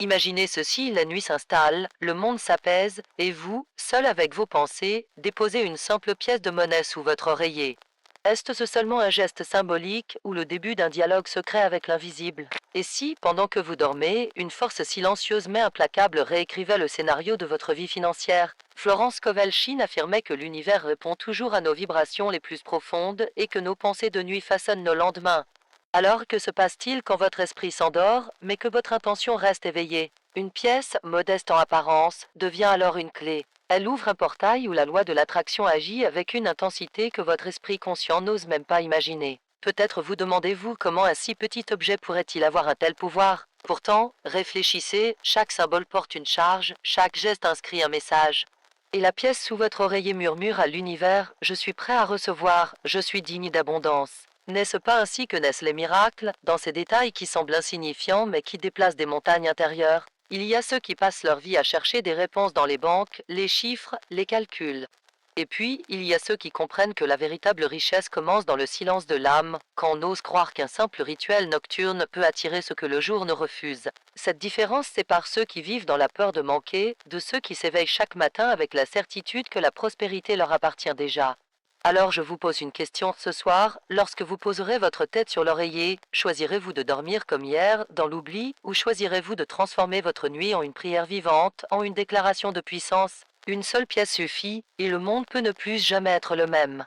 Imaginez ceci, la nuit s'installe, le monde s'apaise, et vous, seul avec vos pensées, déposez une simple pièce de monnaie sous votre oreiller. Est-ce seulement un geste symbolique ou le début d'un dialogue secret avec l'invisible? Et si, pendant que vous dormez, une force silencieuse mais implacable réécrivait le scénario de votre vie financière? Florence Kovalchine affirmait que l'univers répond toujours à nos vibrations les plus profondes et que nos pensées de nuit façonnent nos lendemains. Alors que se passe-t-il quand votre esprit s'endort, mais que votre intention reste éveillée? Une pièce, modeste en apparence, devient alors une clé. Elle ouvre un portail où la loi de l'attraction agit avec une intensité que votre esprit conscient n'ose même pas imaginer. Peut-être vous demandez-vous comment un si petit objet pourrait-il avoir un tel pouvoir? Pourtant, réfléchissez, chaque symbole porte une charge, chaque geste inscrit un message. Et la pièce sous votre oreiller murmure à l'univers: je suis prêt à recevoir, je suis digne d'abondance. N'est-ce pas ainsi que naissent les miracles, dans ces détails qui semblent insignifiants mais qui déplacent des montagnes intérieures? Il y a ceux qui passent leur vie à chercher des réponses dans les banques, les chiffres, les calculs. Et puis, il y a ceux qui comprennent que la véritable richesse commence dans le silence de l'âme, quand on ose croire qu'un simple rituel nocturne peut attirer ce que le jour ne refuse. Cette différence sépare ceux qui vivent dans la peur de manquer de ceux qui s'éveillent chaque matin avec la certitude que la prospérité leur appartient déjà. Alors je vous pose une question ce soir, lorsque vous poserez votre tête sur l'oreiller, choisirez-vous de dormir comme hier, dans l'oubli, ou choisirez-vous de transformer votre nuit en une prière vivante, en une déclaration de puissance? Une seule pièce suffit, et le monde peut ne plus jamais être le même.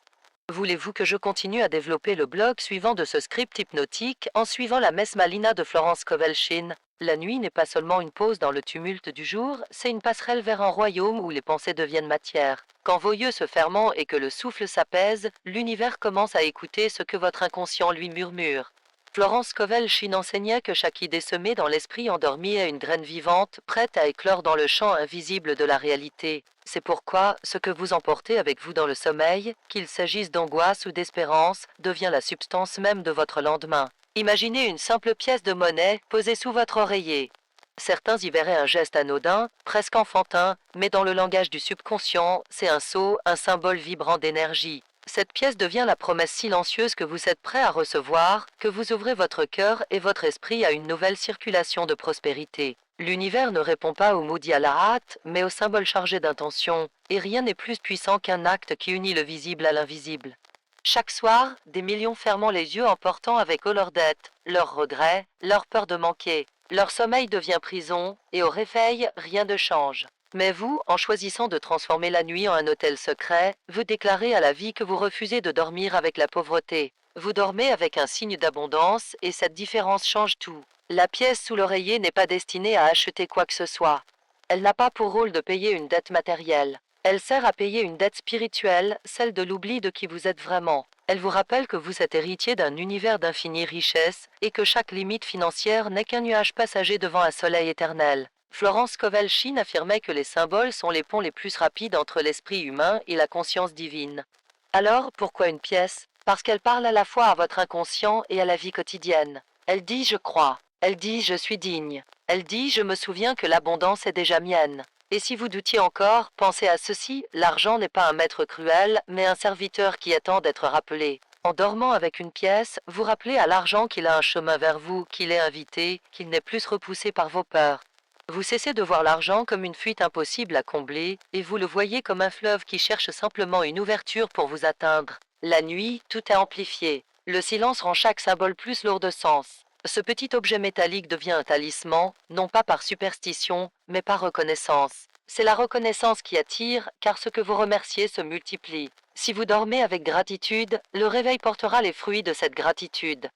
Voulez-vous que je continue à développer le blog suivant de ce script hypnotique en suivant la messe Malina de Florence Kovalchine? La nuit n'est pas seulement une pause dans le tumulte du jour, c'est une passerelle vers un royaume où les pensées deviennent matière. Quand vos yeux se ferment et que le souffle s'apaise, l'univers commence à écouter ce que votre inconscient lui murmure. Florence Kovalchine enseignait que chaque idée semée dans l'esprit endormi est une graine vivante, prête à éclore dans le champ invisible de la réalité. C'est pourquoi, ce que vous emportez avec vous dans le sommeil, qu'il s'agisse d'angoisse ou d'espérance, devient la substance même de votre lendemain. Imaginez une simple pièce de monnaie posée sous votre oreiller. Certains y verraient un geste anodin, presque enfantin, mais dans le langage du subconscient, c'est un sceau, un symbole vibrant d'énergie. Cette pièce devient la promesse silencieuse que vous êtes prêt à recevoir, que vous ouvrez votre cœur et votre esprit à une nouvelle circulation de prospérité. L'univers ne répond pas aux mots dits à la hâte, mais aux symboles chargés d'intention, et rien n'est plus puissant qu'un acte qui unit le visible à l'invisible. Chaque soir, des millions fermant les yeux emportant avec eux leurs dettes, leurs regrets, leur peur de manquer. Leur sommeil devient prison, et au réveil, rien ne change. Mais vous, en choisissant de transformer la nuit en un hôtel secret, vous déclarez à la vie que vous refusez de dormir avec la pauvreté. Vous dormez avec un signe d'abondance, et cette différence change tout. La pièce sous l'oreiller n'est pas destinée à acheter quoi que ce soit. Elle n'a pas pour rôle de payer une dette matérielle. Elle sert à payer une dette spirituelle, celle de l'oubli de qui vous êtes vraiment. Elle vous rappelle que vous êtes héritier d'un univers d'infinie richesse et que chaque limite financière n'est qu'un nuage passager devant un soleil éternel. Florence Kovalchine affirmait que les symboles sont les ponts les plus rapides entre l'esprit humain et la conscience divine. Alors, pourquoi une pièce? Parce qu'elle parle à la fois à votre inconscient et à la vie quotidienne. Elle dit je crois. Elle dit je suis digne. Elle dit je me souviens que l'abondance est déjà mienne. Et si vous doutiez encore, pensez à ceci, l'argent n'est pas un maître cruel, mais un serviteur qui attend d'être rappelé. En dormant avec une pièce, vous rappelez à l'argent qu'il a un chemin vers vous, qu'il est invité, qu'il n'est plus repoussé par vos peurs. Vous cessez de voir l'argent comme une fuite impossible à combler, et vous le voyez comme un fleuve qui cherche simplement une ouverture pour vous atteindre. La nuit, tout est amplifié. Le silence rend chaque symbole plus lourd de sens. Ce petit objet métallique devient un talisman, non pas par superstition, mais par reconnaissance. C'est la reconnaissance qui attire, car ce que vous remerciez se multiplie. Si vous dormez avec gratitude, le réveil portera les fruits de cette gratitude.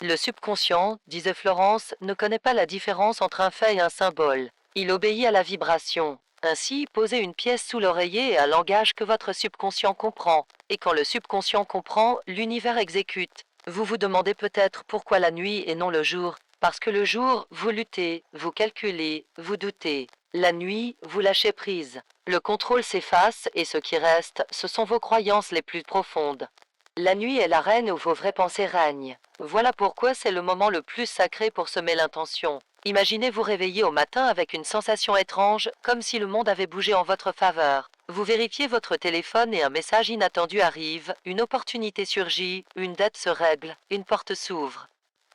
Le subconscient, disait Florence, ne connaît pas la différence entre un fait et un symbole. Il obéit à la vibration. Ainsi, posez une pièce sous l'oreiller et un langage que votre subconscient comprend. Et quand le subconscient comprend, l'univers exécute. Vous vous demandez peut-être pourquoi la nuit et non le jour. Parce que le jour, vous luttez, vous calculez, vous doutez. La nuit, vous lâchez prise. Le contrôle s'efface et ce qui reste, ce sont vos croyances les plus profondes. La nuit est l'arène où vos vraies pensées règnent. Voilà pourquoi c'est le moment le plus sacré pour semer l'intention. Imaginez vous réveiller au matin avec une sensation étrange, comme si le monde avait bougé en votre faveur. Vous vérifiez votre téléphone et un message inattendu arrive, une opportunité surgit, une dette se règle, une porte s'ouvre.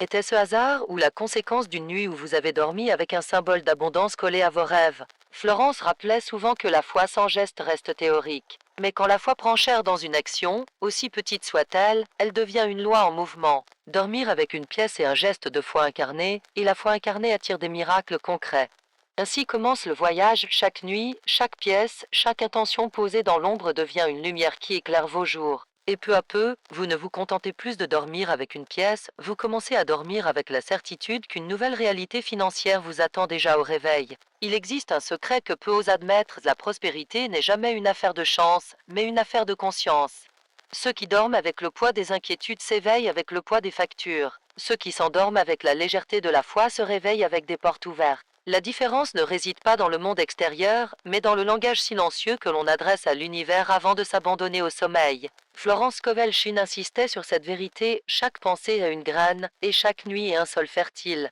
Était-ce hasard ou la conséquence d'une nuit où vous avez dormi avec un symbole d'abondance collé à vos rêves? Florence rappelait souvent que la foi sans geste reste théorique. Mais quand la foi prend chair dans une action, aussi petite soit-elle, elle devient une loi en mouvement. Dormir avec une pièce est un geste de foi incarnée, et la foi incarnée attire des miracles concrets. Ainsi commence le voyage chaque nuit, chaque pièce, chaque intention posée dans l'ombre devient une lumière qui éclaire vos jours. Et peu à peu, vous ne vous contentez plus de dormir avec une pièce, vous commencez à dormir avec la certitude qu'une nouvelle réalité financière vous attend déjà au réveil. Il existe un secret que peu osent admettre, la prospérité n'est jamais une affaire de chance, mais une affaire de conscience. Ceux qui dorment avec le poids des inquiétudes s'éveillent avec le poids des factures. Ceux qui s'endorment avec la légèreté de la foi se réveillent avec des portes ouvertes. La différence ne réside pas dans le monde extérieur, mais dans le langage silencieux que l'on adresse à l'univers avant de s'abandonner au sommeil. Florence Kovelchin insistait sur cette vérité, chaque pensée est une graine, et chaque nuit est un sol fertile.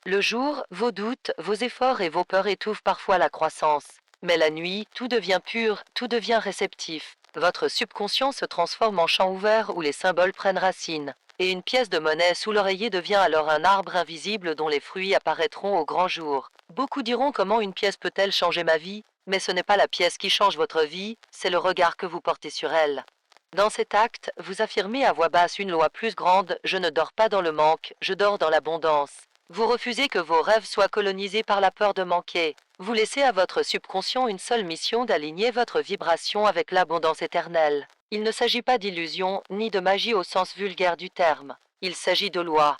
Le jour, vos doutes, vos efforts et vos peurs étouffent parfois la croissance. Mais la nuit, tout devient pur, tout devient réceptif. Votre subconscient se transforme en champ ouvert où les symboles prennent racine. Et une pièce de monnaie sous l'oreiller devient alors un arbre invisible dont les fruits apparaîtront au grand jour. Beaucoup diront comment une pièce peut-elle changer ma vie, mais ce n'est pas la pièce qui change votre vie, c'est le regard que vous portez sur elle. Dans cet acte, vous affirmez à voix basse une loi plus grande, je ne dors pas dans le manque, je dors dans l'abondance. Vous refusez que vos rêves soient colonisés par la peur de manquer. Vous laissez à votre subconscient une seule mission d'aligner votre vibration avec l'abondance éternelle. Il ne s'agit pas d'illusion, ni de magie au sens vulgaire du terme. Il s'agit de loi.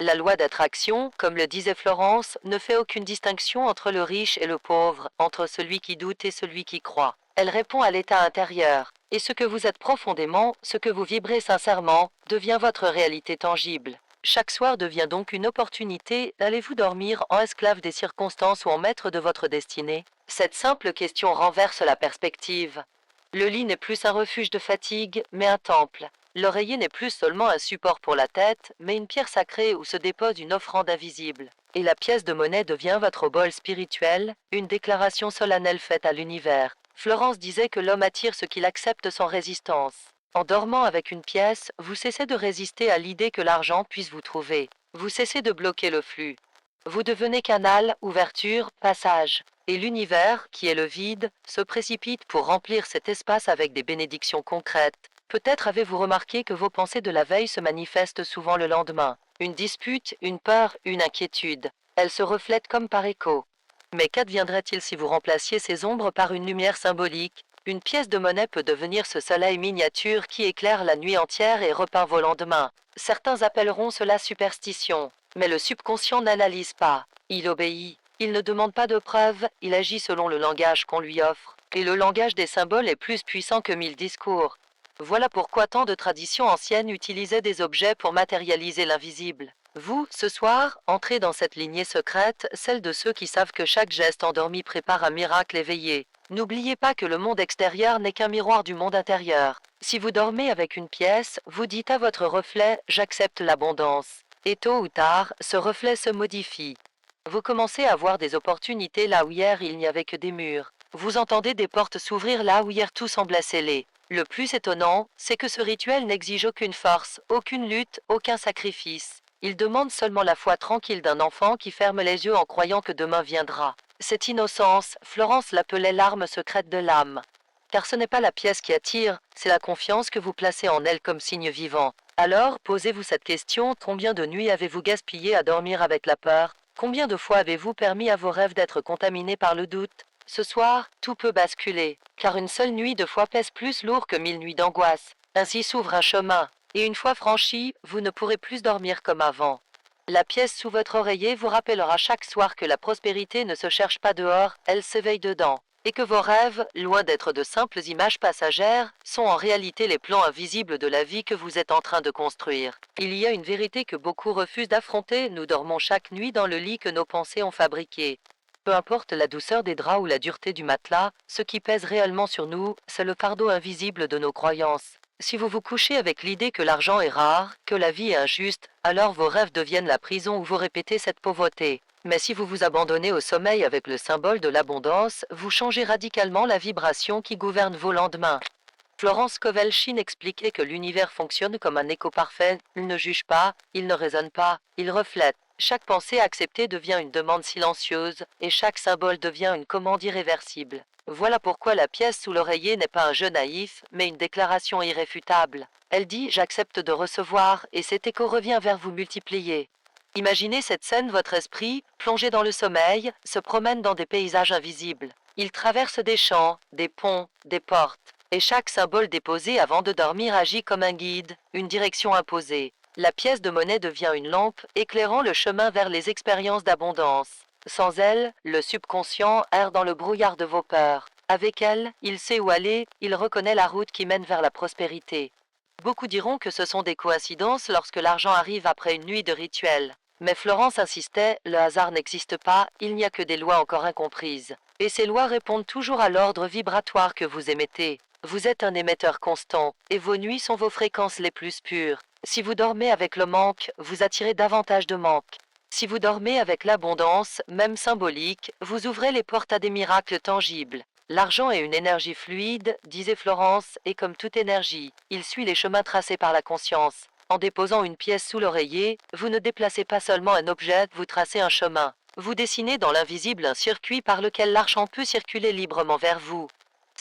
La loi d'attraction, comme le disait Florence, ne fait aucune distinction entre le riche et le pauvre, entre celui qui doute et celui qui croit. Elle répond à l'état intérieur. Et ce que vous êtes profondément, ce que vous vibrez sincèrement, devient votre réalité tangible. Chaque soir devient donc une opportunité. Allez-vous dormir en esclave des circonstances ou en maître de votre destinée? Cette simple question renverse la perspective. Le lit n'est plus un refuge de fatigue, mais un temple. L'oreiller n'est plus seulement un support pour la tête, mais une pierre sacrée où se dépose une offrande invisible. Et la pièce de monnaie devient votre bol spirituel, une déclaration solennelle faite à l'univers. Florence disait que l'homme attire ce qu'il accepte sans résistance. En dormant avec une pièce, vous cessez de résister à l'idée que l'argent puisse vous trouver. Vous cessez de bloquer le flux. Vous devenez canal, ouverture, passage. Et l'univers, qui est le vide, se précipite pour remplir cet espace avec des bénédictions concrètes. Peut-être avez-vous remarqué que vos pensées de la veille se manifestent souvent le lendemain. Une dispute, une peur, une inquiétude. Elles se reflètent comme par écho. Mais qu'adviendrait-il si vous remplaciez ces ombres par une lumière symbolique? Une pièce de monnaie peut devenir ce soleil miniature qui éclaire la nuit entière et repeint vos lendemains. Certains appelleront cela superstition. Mais le subconscient n'analyse pas. Il obéit. Il ne demande pas de preuves, il agit selon le langage qu'on lui offre. Et le langage des symboles est plus puissant que 1000 discours. Voilà pourquoi tant de traditions anciennes utilisaient des objets pour matérialiser l'invisible. Vous, ce soir, entrez dans cette lignée secrète, celle de ceux qui savent que chaque geste endormi prépare un miracle éveillé. N'oubliez pas que le monde extérieur n'est qu'un miroir du monde intérieur. Si vous dormez avec une pièce, vous dites à votre reflet « j'accepte l'abondance ». Et tôt ou tard, ce reflet se modifie. Vous commencez à voir des opportunités là où hier il n'y avait que des murs. Vous entendez des portes s'ouvrir là où hier tout semblait scellé. Le plus étonnant, c'est que ce rituel n'exige aucune force, aucune lutte, aucun sacrifice. Il demande seulement la foi tranquille d'un enfant qui ferme les yeux en croyant que demain viendra. Cette innocence, Florence l'appelait l'arme secrète de l'âme. Car ce n'est pas la pièce qui attire, c'est la confiance que vous placez en elle comme signe vivant. Alors, posez-vous cette question, combien de nuits avez-vous gaspillé à dormir avec la peur? Combien de fois avez-vous permis à vos rêves d'être contaminés par le doute? Ce soir, tout peut basculer, car une seule nuit de foi pèse plus lourd que 1000 nuits d'angoisse. Ainsi s'ouvre un chemin, et une fois franchi, vous ne pourrez plus dormir comme avant. La pièce sous votre oreiller vous rappellera chaque soir que la prospérité ne se cherche pas dehors, elle s'éveille dedans. Et que vos rêves, loin d'être de simples images passagères, sont en réalité les plans invisibles de la vie que vous êtes en train de construire. Il y a une vérité que beaucoup refusent d'affronter, nous dormons chaque nuit dans le lit que nos pensées ont fabriqué. Peu importe la douceur des draps ou la dureté du matelas, ce qui pèse réellement sur nous, c'est le fardeau invisible de nos croyances. Si vous vous couchez avec l'idée que l'argent est rare, que la vie est injuste, alors vos rêves deviennent la prison où vous répétez cette pauvreté. Mais si vous vous abandonnez au sommeil avec le symbole de l'abondance, vous changez radicalement la vibration qui gouverne vos lendemains. Florence Kovelchine expliquait que l'univers fonctionne comme un écho parfait, il ne juge pas, il ne raisonne pas, il reflète. Chaque pensée acceptée devient une demande silencieuse, et chaque symbole devient une commande irréversible. Voilà pourquoi la pièce sous l'oreiller n'est pas un jeu naïf, mais une déclaration irréfutable. Elle dit « J'accepte de recevoir » et cet écho revient vers vous multiplié. Imaginez cette scène, votre esprit, plongé dans le sommeil, se promène dans des paysages invisibles. Il traverse des champs, des ponts, des portes. Et chaque symbole déposé avant de dormir agit comme un guide, une direction imposée. La pièce de monnaie devient une lampe, éclairant le chemin vers les expériences d'abondance. Sans elle, le subconscient erre dans le brouillard de vos peurs. Avec elle, il sait où aller, il reconnaît la route qui mène vers la prospérité. Beaucoup diront que ce sont des coïncidences lorsque l'argent arrive après une nuit de rituel. Mais Florence insistait, le hasard n'existe pas, il n'y a que des lois encore incomprises. Et ces lois répondent toujours à l'ordre vibratoire que vous émettez. Vous êtes un émetteur constant, et vos nuits sont vos fréquences les plus pures. Si vous dormez avec le manque, vous attirez davantage de manque. Si vous dormez avec l'abondance, même symbolique, vous ouvrez les portes à des miracles tangibles. L'argent est une énergie fluide, disait Florence, et comme toute énergie, il suit les chemins tracés par la conscience. En déposant une pièce sous l'oreiller, vous ne déplacez pas seulement un objet, vous tracez un chemin. Vous dessinez dans l'invisible un circuit par lequel l'argent peut circuler librement vers vous.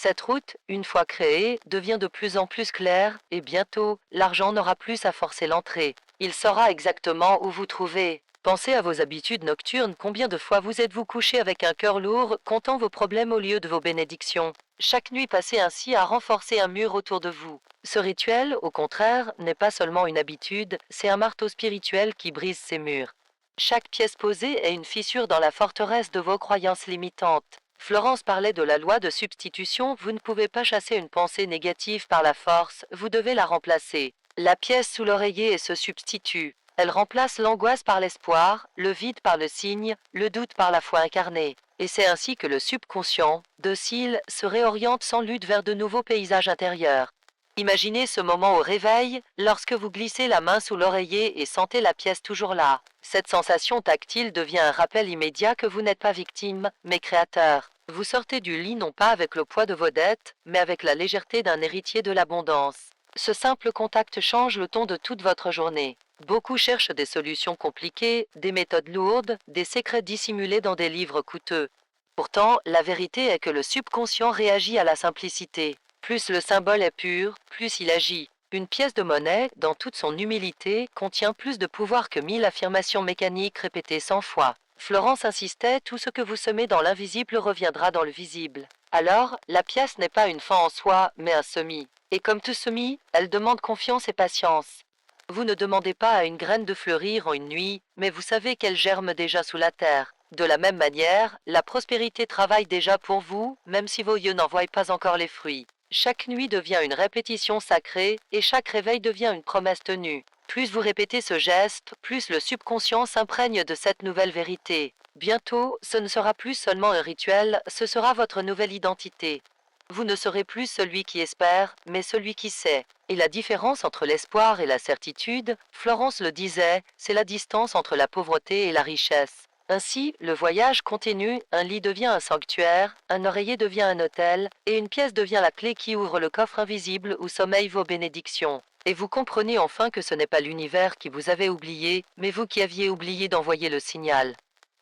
Cette route, une fois créée, devient de plus en plus claire, et bientôt, l'argent n'aura plus à forcer l'entrée. Il saura exactement où vous trouvez. Pensez à vos habitudes nocturnes, combien de fois vous êtes-vous couché avec un cœur lourd, comptant vos problèmes au lieu de vos bénédictions. Chaque nuit passée ainsi a renforcé un mur autour de vous. Ce rituel, au contraire, n'est pas seulement une habitude, c'est un marteau spirituel qui brise ces murs. Chaque pièce posée est une fissure dans la forteresse de vos croyances limitantes. Florence parlait de la loi de substitution, vous ne pouvez pas chasser une pensée négative par la force, vous devez la remplacer. La pièce sous l'oreiller se substitue. Elle remplace l'angoisse par l'espoir, le vide par le signe, le doute par la foi incarnée. Et c'est ainsi que le subconscient, docile, se réoriente sans lutte vers de nouveaux paysages intérieurs. Imaginez ce moment au réveil, lorsque vous glissez la main sous l'oreiller et sentez la pièce toujours là. Cette sensation tactile devient un rappel immédiat que vous n'êtes pas victime, mais créateur. Vous sortez du lit non pas avec le poids de vos dettes, mais avec la légèreté d'un héritier de l'abondance. Ce simple contact change le ton de toute votre journée. Beaucoup cherchent des solutions compliquées, des méthodes lourdes, des secrets dissimulés dans des livres coûteux. Pourtant, la vérité est que le subconscient réagit à la simplicité. Plus le symbole est pur, plus il agit. Une pièce de monnaie, dans toute son humilité, contient plus de pouvoir que 1000 affirmations mécaniques répétées 100 fois. Florence insistait, tout ce que vous semez dans l'invisible reviendra dans le visible. Alors, la pièce n'est pas une fin en soi, mais un semis. Et comme tout semis, elle demande confiance et patience. Vous ne demandez pas à une graine de fleurir en une nuit, mais vous savez qu'elle germe déjà sous la terre. De la même manière, la prospérité travaille déjà pour vous, même si vos yeux n'en voient pas encore les fruits. Chaque nuit devient une répétition sacrée, et chaque réveil devient une promesse tenue. Plus vous répétez ce geste, plus le subconscient s'imprègne de cette nouvelle vérité. Bientôt, ce ne sera plus seulement un rituel, ce sera votre nouvelle identité. Vous ne serez plus celui qui espère, mais celui qui sait. Et la différence entre l'espoir et la certitude, Florence le disait, c'est la distance entre la pauvreté et la richesse. Ainsi, le voyage continue, un lit devient un sanctuaire, un oreiller devient un autel, et une pièce devient la clé qui ouvre le coffre invisible où sommeillent vos bénédictions. Et vous comprenez enfin que ce n'est pas l'univers qui vous avait oublié, mais vous qui aviez oublié d'envoyer le signal.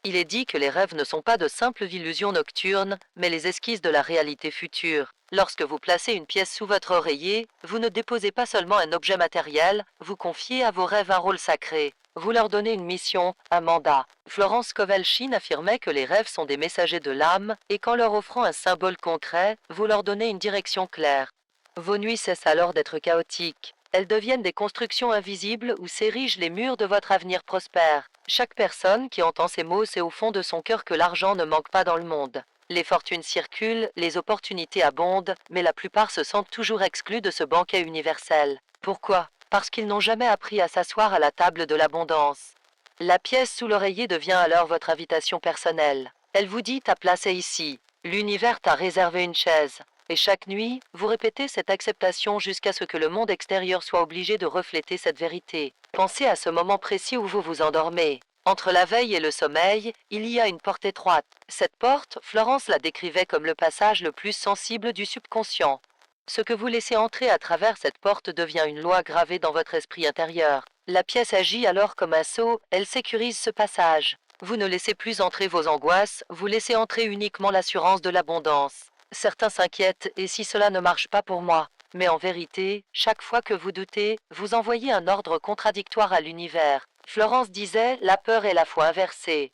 Il est dit que les rêves ne sont pas de simples illusions nocturnes, mais les esquisses de la réalité future. Lorsque vous placez une pièce sous votre oreiller, vous ne déposez pas seulement un objet matériel, vous confiez à vos rêves un rôle sacré. Vous leur donnez une mission, un mandat. Florence Kovelchine affirmait que les rêves sont des messagers de l'âme, et qu'en leur offrant un symbole concret, vous leur donnez une direction claire. Vos nuits cessent alors d'être chaotiques. Elles deviennent des constructions invisibles où s'érigent les murs de votre avenir prospère. Chaque personne qui entend ces mots sait au fond de son cœur que l'argent ne manque pas dans le monde. Les fortunes circulent, les opportunités abondent, mais la plupart se sentent toujours exclus de ce banquet universel. Pourquoi? Parce qu'ils n'ont jamais appris à s'asseoir à la table de l'abondance. La pièce sous l'oreiller devient alors votre invitation personnelle. Elle vous dit ta place est ici. L'univers t'a réservé une chaise. Et chaque nuit, vous répétez cette acceptation jusqu'à ce que le monde extérieur soit obligé de refléter cette vérité. Pensez à ce moment précis où vous vous endormez. Entre la veille et le sommeil, il y a une porte étroite. Cette porte, Florence la décrivait comme le passage le plus sensible du subconscient. Ce que vous laissez entrer à travers cette porte devient une loi gravée dans votre esprit intérieur. La pièce agit alors comme un sceau, elle sécurise ce passage. Vous ne laissez plus entrer vos angoisses, vous laissez entrer uniquement l'assurance de l'abondance. Certains s'inquiètent, et si cela ne marche pas pour moi? Mais en vérité, chaque fois que vous doutez, vous envoyez un ordre contradictoire à l'univers. Florence disait, la peur est la foi inversée.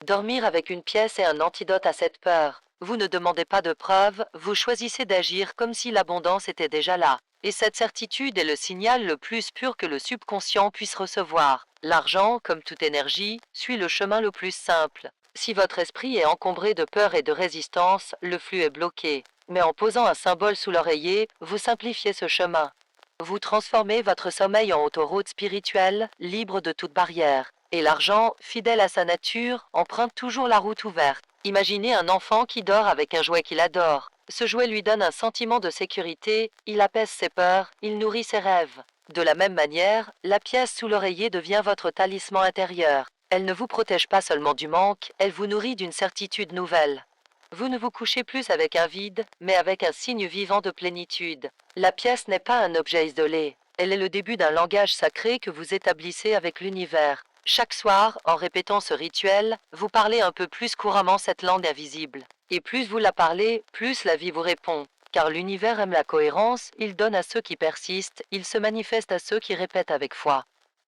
Dormir avec une pièce est un antidote à cette peur. Vous ne demandez pas de preuves, vous choisissez d'agir comme si l'abondance était déjà là. Et cette certitude est le signal le plus pur que le subconscient puisse recevoir. L'argent, comme toute énergie, suit le chemin le plus simple. Si votre esprit est encombré de peur et de résistance, le flux est bloqué. Mais en posant un symbole sous l'oreiller, vous simplifiez ce chemin. Vous transformez votre sommeil en autoroute spirituelle, libre de toute barrière. Et l'argent, fidèle à sa nature, emprunte toujours la route ouverte. Imaginez un enfant qui dort avec un jouet qu'il adore. Ce jouet lui donne un sentiment de sécurité, il apaise ses peurs, il nourrit ses rêves. De la même manière, la pièce sous l'oreiller devient votre talisman intérieur. Elle ne vous protège pas seulement du manque, elle vous nourrit d'une certitude nouvelle. Vous ne vous couchez plus avec un vide, mais avec un signe vivant de plénitude. La pièce n'est pas un objet isolé. Elle est le début d'un langage sacré que vous établissez avec l'univers. Chaque soir, en répétant ce rituel, vous parlez un peu plus couramment cette langue invisible. Et plus vous la parlez, plus la vie vous répond. Car l'univers aime la cohérence, il donne à ceux qui persistent, il se manifeste à ceux qui répètent avec foi.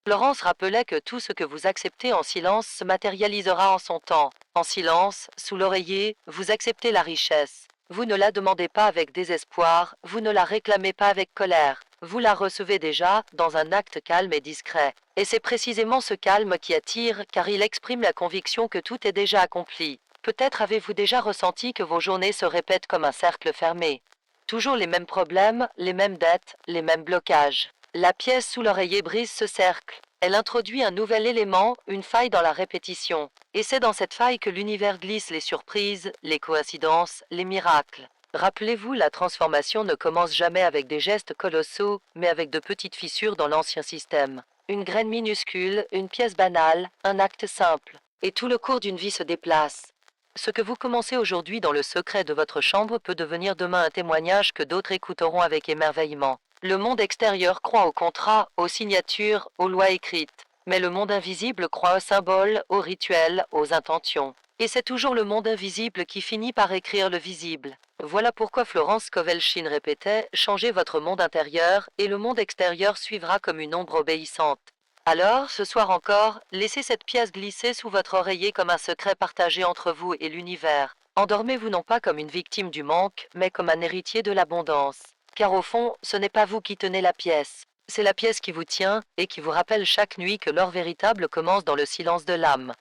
Florence rappelait que tout ce que vous acceptez en silence se matérialisera en son temps. En silence, sous l'oreiller, vous acceptez la richesse. Vous ne la demandez pas avec désespoir, vous ne la réclamez pas avec colère. Vous la recevez déjà, dans un acte calme et discret. Et c'est précisément ce calme qui attire, car il exprime la conviction que tout est déjà accompli. Peut-être avez-vous déjà ressenti que vos journées se répètent comme un cercle fermé. Toujours les mêmes problèmes, les mêmes dettes, les mêmes blocages. La pièce sous l'oreiller brise ce cercle. Elle introduit un nouvel élément, une faille dans la répétition. Et c'est dans cette faille que l'univers glisse les surprises, les coïncidences, les miracles. Rappelez-vous, la transformation ne commence jamais avec des gestes colossaux, mais avec de petites fissures dans l'ancien système. Une graine minuscule, une pièce banale, un acte simple. Et tout le cours d'une vie se déplace. Ce que vous commencez aujourd'hui dans le secret de votre chambre peut devenir demain un témoignage que d'autres écouteront avec émerveillement. Le monde extérieur croit aux contrats, aux signatures, aux lois écrites. Mais le monde invisible croit aux symboles, aux rituels, aux intentions. Et c'est toujours le monde invisible qui finit par écrire le visible. Voilà pourquoi Florence Kovelchine répétait « Changez votre monde intérieur et le monde extérieur suivra comme une ombre obéissante ». Alors, ce soir encore, laissez cette pièce glisser sous votre oreiller comme un secret partagé entre vous et l'univers. Endormez-vous non pas comme une victime du manque, mais comme un héritier de l'abondance. Car au fond, ce n'est pas vous qui tenez la pièce. C'est la pièce qui vous tient et qui vous rappelle chaque nuit que l'or véritable commence dans le silence de l'âme.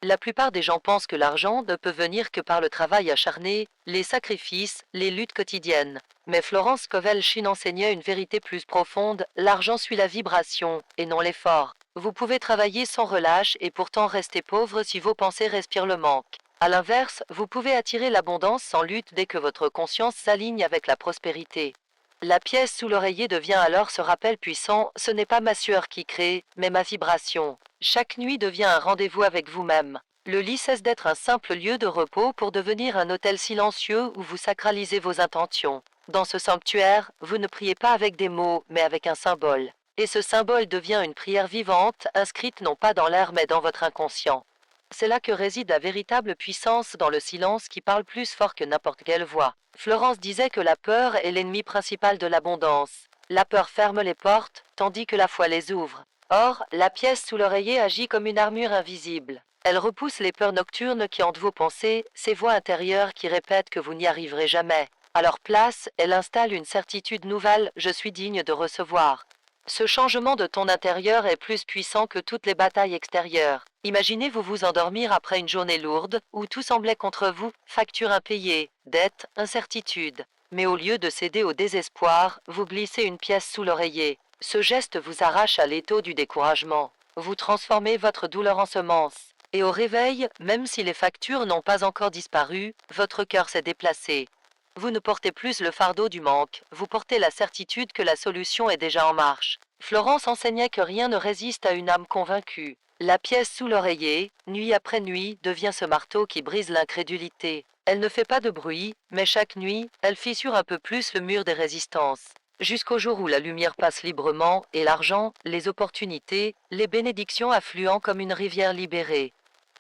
La plupart des gens pensent que l'argent ne peut venir que par le travail acharné, les sacrifices, les luttes quotidiennes. Mais Florence Kovelchine enseignait une vérité plus profonde, l'argent suit la vibration, et non l'effort. Vous pouvez travailler sans relâche et pourtant rester pauvre si vos pensées respirent le manque. A l'inverse, vous pouvez attirer l'abondance sans lutte dès que votre conscience s'aligne avec la prospérité. La pièce sous l'oreiller devient alors ce rappel puissant, ce n'est pas ma sueur qui crée, mais ma vibration. Chaque nuit devient un rendez-vous avec vous-même. Le lit cesse d'être un simple lieu de repos pour devenir un hôtel silencieux où vous sacralisez vos intentions. Dans ce sanctuaire, vous ne priez pas avec des mots, mais avec un symbole. Et ce symbole devient une prière vivante, inscrite non pas dans l'air mais dans votre inconscient. C'est là que réside la véritable puissance dans le silence qui parle plus fort que n'importe quelle voix. Florence disait que la peur est l'ennemi principal de l'abondance. La peur ferme les portes, tandis que la foi les ouvre. Or, la pièce sous l'oreiller agit comme une armure invisible. Elle repousse les peurs nocturnes qui hantent vos pensées, ces voix intérieures qui répètent que vous n'y arriverez jamais. À leur place, elle installe une certitude nouvelle, je suis digne de recevoir. Ce changement de ton intérieur est plus puissant que toutes les batailles extérieures. Imaginez-vous vous endormir après une journée lourde, où tout semblait contre vous, factures impayées, dettes, incertitudes. Mais au lieu de céder au désespoir, vous glissez une pièce sous l'oreiller. Ce geste vous arrache à l'étau du découragement. Vous transformez votre douleur en semence. Et au réveil, même si les factures n'ont pas encore disparu, votre cœur s'est déplacé. Vous ne portez plus le fardeau du manque, vous portez la certitude que la solution est déjà en marche. Florence enseignait que rien ne résiste à une âme convaincue. La pièce sous l'oreiller, nuit après nuit, devient ce marteau qui brise l'incrédulité. Elle ne fait pas de bruit, mais chaque nuit, elle fissure un peu plus le mur des résistances. Jusqu'au jour où la lumière passe librement et l'argent, les opportunités, les bénédictions affluent comme une rivière libérée.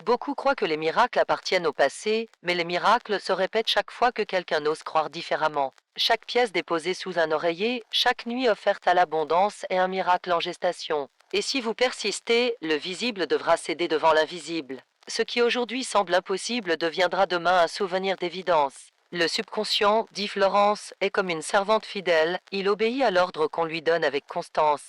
Beaucoup croient que les miracles appartiennent au passé, mais les miracles se répètent chaque fois que quelqu'un ose croire différemment. Chaque pièce déposée sous un oreiller, chaque nuit offerte à l'abondance est un miracle en gestation. Et si vous persistez, le visible devra céder devant l'invisible. Ce qui aujourd'hui semble impossible deviendra demain un souvenir d'évidence. Le subconscient, dit Florence, est comme une servante fidèle, il obéit à l'ordre qu'on lui donne avec constance.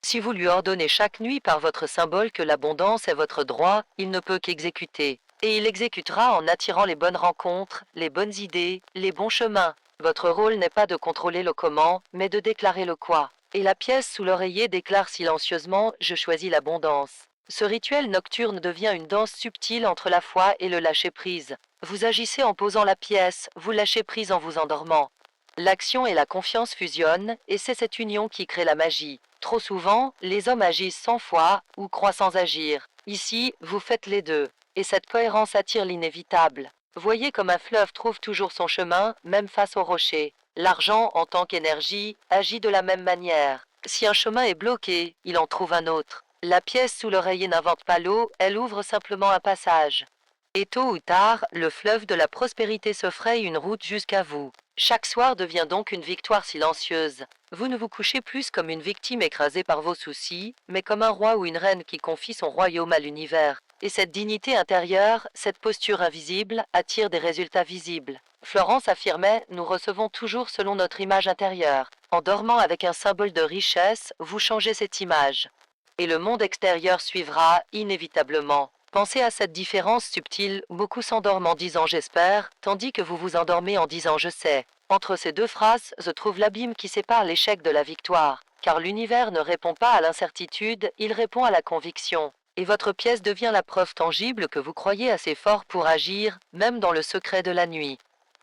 Si vous lui ordonnez chaque nuit par votre symbole que l'abondance est votre droit, il ne peut qu'exécuter. Et il exécutera en attirant les bonnes rencontres, les bonnes idées, les bons chemins. Votre rôle n'est pas de contrôler le comment, mais de déclarer le quoi. Et la pièce sous l'oreiller déclare silencieusement « Je choisis l'abondance ». Ce rituel nocturne devient une danse subtile entre la foi et le lâcher-prise. Vous agissez en posant la pièce, vous lâchez prise en vous endormant. L'action et la confiance fusionnent, et c'est cette union qui crée la magie. Trop souvent, les hommes agissent sans foi ou croient sans agir. Ici, vous faites les deux, et cette cohérence attire l'inévitable. Voyez comme un fleuve trouve toujours son chemin, même face aux rochers. L'argent, en tant qu'énergie, agit de la même manière. Si un chemin est bloqué, il en trouve un autre. La pièce sous l'oreiller n'invente pas l'eau, elle ouvre simplement un passage. Et tôt ou tard, le fleuve de la prospérité se fraye une route jusqu'à vous. Chaque soir devient donc une victoire silencieuse. Vous ne vous couchez plus comme une victime écrasée par vos soucis, mais comme un roi ou une reine qui confie son royaume à l'univers. Et cette dignité intérieure, cette posture invisible, attire des résultats visibles. Florence affirmait « Nous recevons toujours selon notre image intérieure. En dormant avec un symbole de richesse, vous changez cette image. Et le monde extérieur suivra, inévitablement. » Pensez à cette différence subtile, beaucoup s'endorment en disant j'espère, tandis que vous vous endormez en disant je sais. Entre ces deux phrases se trouve l'abîme qui sépare l'échec de la victoire, car l'univers ne répond pas à l'incertitude, il répond à la conviction. Et votre pièce devient la preuve tangible que vous croyez assez fort pour agir, même dans le secret de la nuit.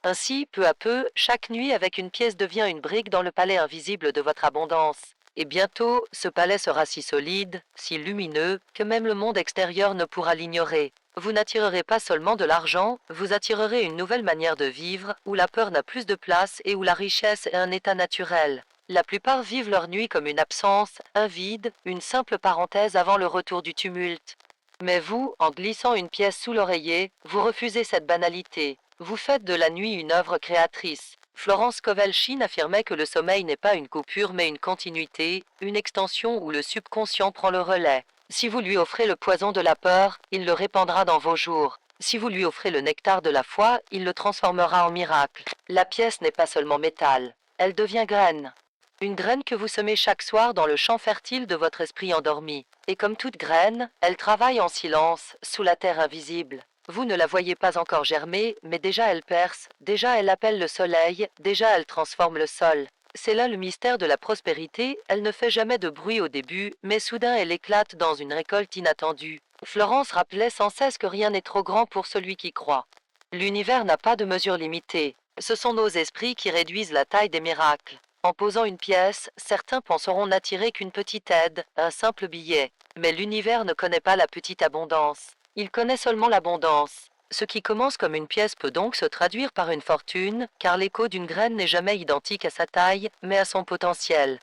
Ainsi, peu à peu, chaque nuit avec une pièce devient une brique dans le palais invisible de votre abondance. Et bientôt, ce palais sera si solide, si lumineux, que même le monde extérieur ne pourra l'ignorer. Vous n'attirerez pas seulement de l'argent, vous attirerez une nouvelle manière de vivre, où la peur n'a plus de place et où la richesse est un état naturel. La plupart vivent leur nuit comme une absence, un vide, une simple parenthèse avant le retour du tumulte. Mais vous, en glissant une pièce sous l'oreiller, vous refusez cette banalité. Vous faites de la nuit une œuvre créatrice. Florence Kovalchine affirmait que le sommeil n'est pas une coupure mais une continuité, une extension où le subconscient prend le relais. Si vous lui offrez le poison de la peur, il le répandra dans vos jours. Si vous lui offrez le nectar de la foi, il le transformera en miracle. La pièce n'est pas seulement métal, elle devient graine. Une graine que vous semez chaque soir dans le champ fertile de votre esprit endormi. Et comme toute graine, elle travaille en silence, sous la terre invisible. Vous ne la voyez pas encore germer, mais déjà elle perce, déjà elle appelle le soleil, déjà elle transforme le sol. C'est là le mystère de la prospérité, elle ne fait jamais de bruit au début, mais soudain elle éclate dans une récolte inattendue. Florence rappelait sans cesse que rien n'est trop grand pour celui qui croit. L'univers n'a pas de mesure limitée. Ce sont nos esprits qui réduisent la taille des miracles. En posant une pièce, certains penseront n'attirer qu'une petite aide, un simple billet. Mais l'univers ne connaît pas la petite abondance. Il connaît seulement l'abondance. Ce qui commence comme une pièce peut donc se traduire par une fortune, car l'écho d'une graine n'est jamais identique à sa taille, mais à son potentiel.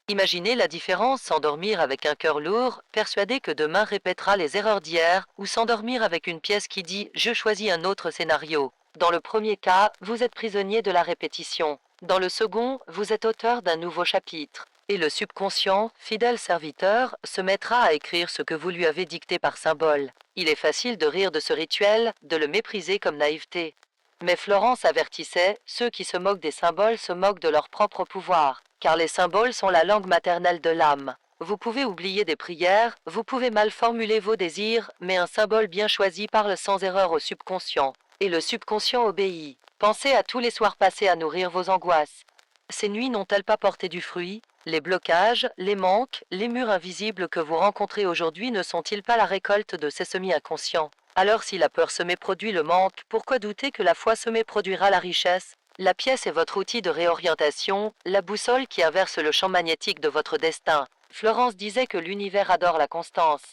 Imaginez la différence s'endormir avec un cœur lourd, persuadé que demain répétera les erreurs d'hier, ou s'endormir avec une pièce qui dit « Je choisis un autre scénario ». Dans le premier cas, vous êtes prisonnier de la répétition. Dans le second, vous êtes auteur d'un nouveau chapitre. Et le subconscient, fidèle serviteur, se mettra à écrire ce que vous lui avez dicté par symbole. Il est facile de rire de ce rituel, de le mépriser comme naïveté. Mais Florence avertissait, ceux qui se moquent des symboles se moquent de leur propre pouvoir, car les symboles sont la langue maternelle de l'âme. Vous pouvez oublier des prières, vous pouvez mal formuler vos désirs, mais un symbole bien choisi parle sans erreur au subconscient. Et le subconscient obéit. Pensez à tous les soirs passés à nourrir vos angoisses. Ces nuits n'ont-elles pas porté du fruit? Les blocages, les manques, les murs invisibles que vous rencontrez aujourd'hui ne sont-ils pas la récolte de ces semi-inconscients? Alors si la peur semée produit le manque, pourquoi douter que la foi semée produira la richesse? La pièce est votre outil de réorientation, la boussole qui inverse le champ magnétique de votre destin. Florence disait que l'univers adore la constance.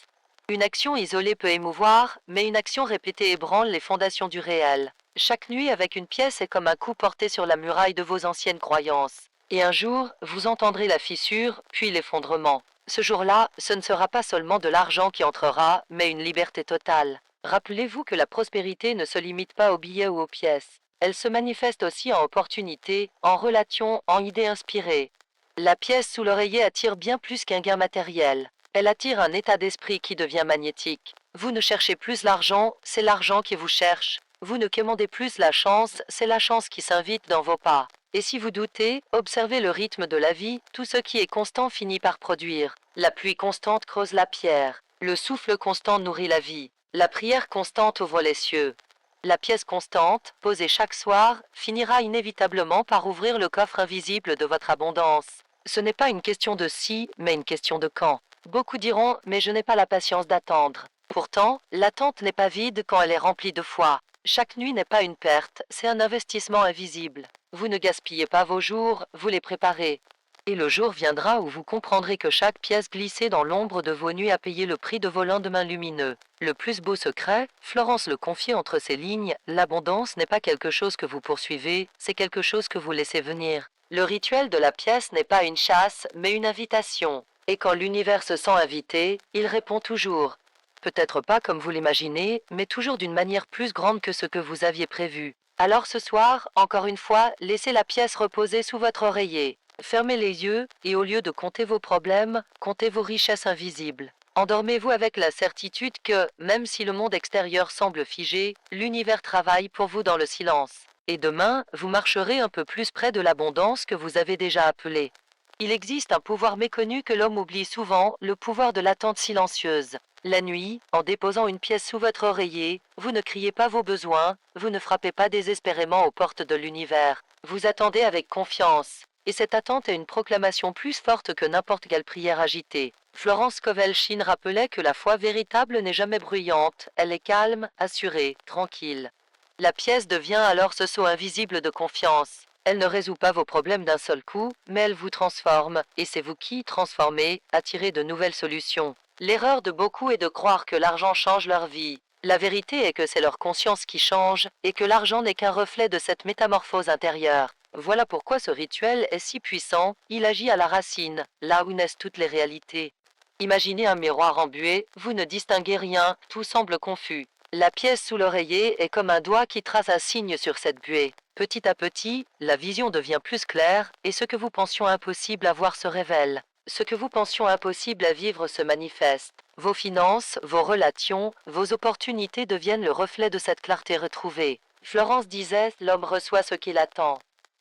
Une action isolée peut émouvoir, mais une action répétée ébranle les fondations du réel. Chaque nuit avec une pièce est comme un coup porté sur la muraille de vos anciennes croyances. Et un jour, vous entendrez la fissure, puis l'effondrement. Ce jour-là, ce ne sera pas seulement de l'argent qui entrera, mais une liberté totale. Rappelez-vous que la prospérité ne se limite pas aux billets ou aux pièces. Elle se manifeste aussi en opportunités, en relations, en idées inspirées. La pièce sous l'oreiller attire bien plus qu'un gain matériel. Elle attire un état d'esprit qui devient magnétique. Vous ne cherchez plus l'argent, c'est l'argent qui vous cherche. Vous ne quémandez plus la chance, c'est la chance qui s'invite dans vos pas. Et si vous doutez, observez le rythme de la vie, tout ce qui est constant finit par produire. La pluie constante creuse la pierre. Le souffle constant nourrit la vie. La prière constante ouvre les cieux. La pièce constante, posée chaque soir, finira inévitablement par ouvrir le coffre invisible de votre abondance. Ce n'est pas une question de si, mais une question de quand. Beaucoup diront, mais je n'ai pas la patience d'attendre. Pourtant, l'attente n'est pas vide quand elle est remplie de foi. Chaque nuit n'est pas une perte, c'est un investissement invisible. Vous ne gaspillez pas vos jours, vous les préparez. Et le jour viendra où vous comprendrez que chaque pièce glissée dans l'ombre de vos nuits a payé le prix de vos lendemains lumineux. Le plus beau secret, Florence le confie entre ces lignes, l'abondance n'est pas quelque chose que vous poursuivez, c'est quelque chose que vous laissez venir. Le rituel de la pièce n'est pas une chasse, mais une invitation. Et quand l'univers se sent invité, il répond toujours. Peut-être pas comme vous l'imaginez, mais toujours d'une manière plus grande que ce que vous aviez prévu. Alors ce soir, encore une fois, laissez la pièce reposer sous votre oreiller. Fermez les yeux et au lieu de compter vos problèmes, comptez vos richesses invisibles. Endormez-vous avec la certitude que, même si le monde extérieur semble figé, l'univers travaille pour vous dans le silence. Et demain, vous marcherez un peu plus près de l'abondance que vous avez déjà appelée. Il existe un pouvoir méconnu que l'homme oublie souvent, le pouvoir de l'attente silencieuse. La nuit, en déposant une pièce sous votre oreiller, vous ne criez pas vos besoins, vous ne frappez pas désespérément aux portes de l'univers. Vous attendez avec confiance. Et cette attente est une proclamation plus forte que n'importe quelle prière agitée. Florence Kovelchine rappelait que la foi véritable n'est jamais bruyante, elle est calme, assurée, tranquille. La pièce devient alors ce sceau invisible de confiance. Elle ne résout pas vos problèmes d'un seul coup, mais elle vous transforme, et c'est vous qui, transformez, attirez de nouvelles solutions. L'erreur de beaucoup est de croire que l'argent change leur vie. La vérité est que c'est leur conscience qui change, et que l'argent n'est qu'un reflet de cette métamorphose intérieure. Voilà pourquoi ce rituel est si puissant, il agit à la racine, là où naissent toutes les réalités. Imaginez un miroir embué, vous ne distinguez rien, tout semble confus. La pièce sous l'oreiller est comme un doigt qui trace un signe sur cette buée. Petit à petit, la vision devient plus claire, et ce que vous pensions impossible à voir se révèle. Ce que vous pensions impossible à vivre se manifeste. Vos finances, vos relations, vos opportunités deviennent le reflet de cette clarté retrouvée. Florence disait, l'homme reçoit ce qu'il attend.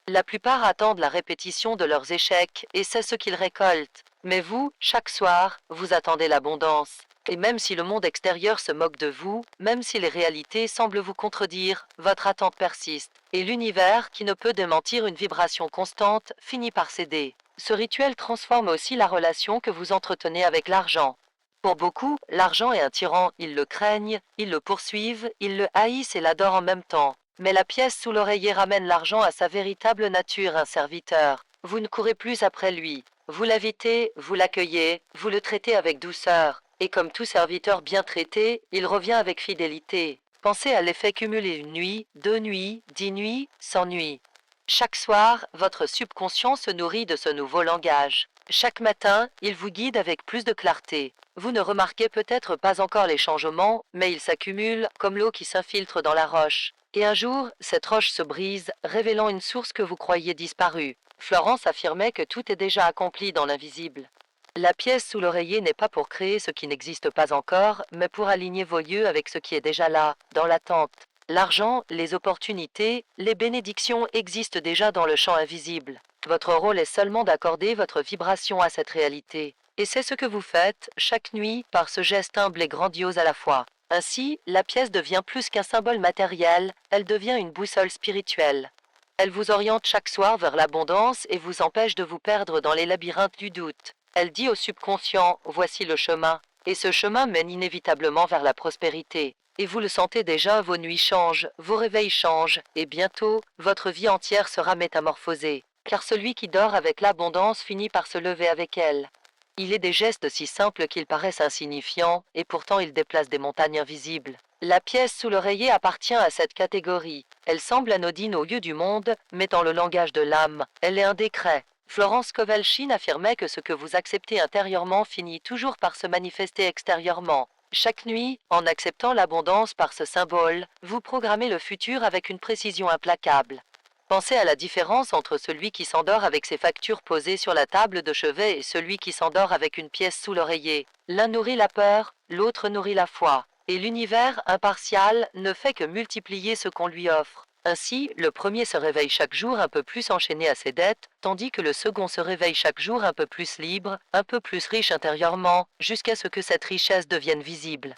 La plupart attendent la répétition de leurs échecs, et c'est ce qu'ils récoltent. Mais vous, chaque soir, vous attendez l'abondance. Et même si le monde extérieur se moque de vous, même si les réalités semblent vous contredire, votre attente persiste. Et l'univers, qui ne peut démentir une vibration constante, finit par céder. Ce rituel transforme aussi la relation que vous entretenez avec l'argent. Pour beaucoup, l'argent est un tyran, ils le craignent, ils le poursuivent, ils le haïssent et l'adorent en même temps. Mais la pièce sous l'oreiller ramène l'argent à sa véritable nature, un serviteur. Vous ne courez plus après lui. Vous l'invitez, vous l'accueillez, vous le traitez avec douceur. Et comme tout serviteur bien traité, il revient avec fidélité. Pensez à l'effet cumulé une nuit, 2 nuits, 10 nuits, 100 nuits. Chaque soir, votre subconscient se nourrit de ce nouveau langage. Chaque matin, il vous guide avec plus de clarté. Vous ne remarquez peut-être pas encore les changements, mais ils s'accumulent comme l'eau qui s'infiltre dans la roche. Et un jour, cette roche se brise, révélant une source que vous croyiez disparue. Florence affirmait que tout est déjà accompli dans l'invisible. La pièce sous l'oreiller n'est pas pour créer ce qui n'existe pas encore, mais pour aligner vos yeux avec ce qui est déjà là, dans l'attente. L'argent, les opportunités, les bénédictions existent déjà dans le champ invisible. Votre rôle est seulement d'accorder votre vibration à cette réalité. Et c'est ce que vous faites, chaque nuit, par ce geste humble et grandiose à la fois. Ainsi, la pièce devient plus qu'un symbole matériel, elle devient une boussole spirituelle. Elle vous oriente chaque soir vers l'abondance et vous empêche de vous perdre dans les labyrinthes du doute. Elle dit au subconscient, voici le chemin. Et ce chemin mène inévitablement vers la prospérité. Et vous le sentez déjà, vos nuits changent, vos réveils changent, et bientôt, votre vie entière sera métamorphosée. Car celui qui dort avec l'abondance finit par se lever avec elle. Il est des gestes si simples qu'ils paraissent insignifiants, et pourtant ils déplacent des montagnes invisibles. La pièce sous l'oreiller appartient à cette catégorie. Elle semble anodine aux yeux du monde, mais dans le langage de l'âme, elle est un décret. Florence Kovalchine affirmait que ce que vous acceptez intérieurement finit toujours par se manifester extérieurement. Chaque nuit, en acceptant l'abondance par ce symbole, vous programmez le futur avec une précision implacable. Pensez à la différence entre celui qui s'endort avec ses factures posées sur la table de chevet et celui qui s'endort avec une pièce sous l'oreiller. L'un nourrit la peur, l'autre nourrit la foi. Et l'univers impartial ne fait que multiplier ce qu'on lui offre. Ainsi, le premier se réveille chaque jour un peu plus enchaîné à ses dettes, tandis que le second se réveille chaque jour un peu plus libre, un peu plus riche intérieurement, jusqu'à ce que cette richesse devienne visible.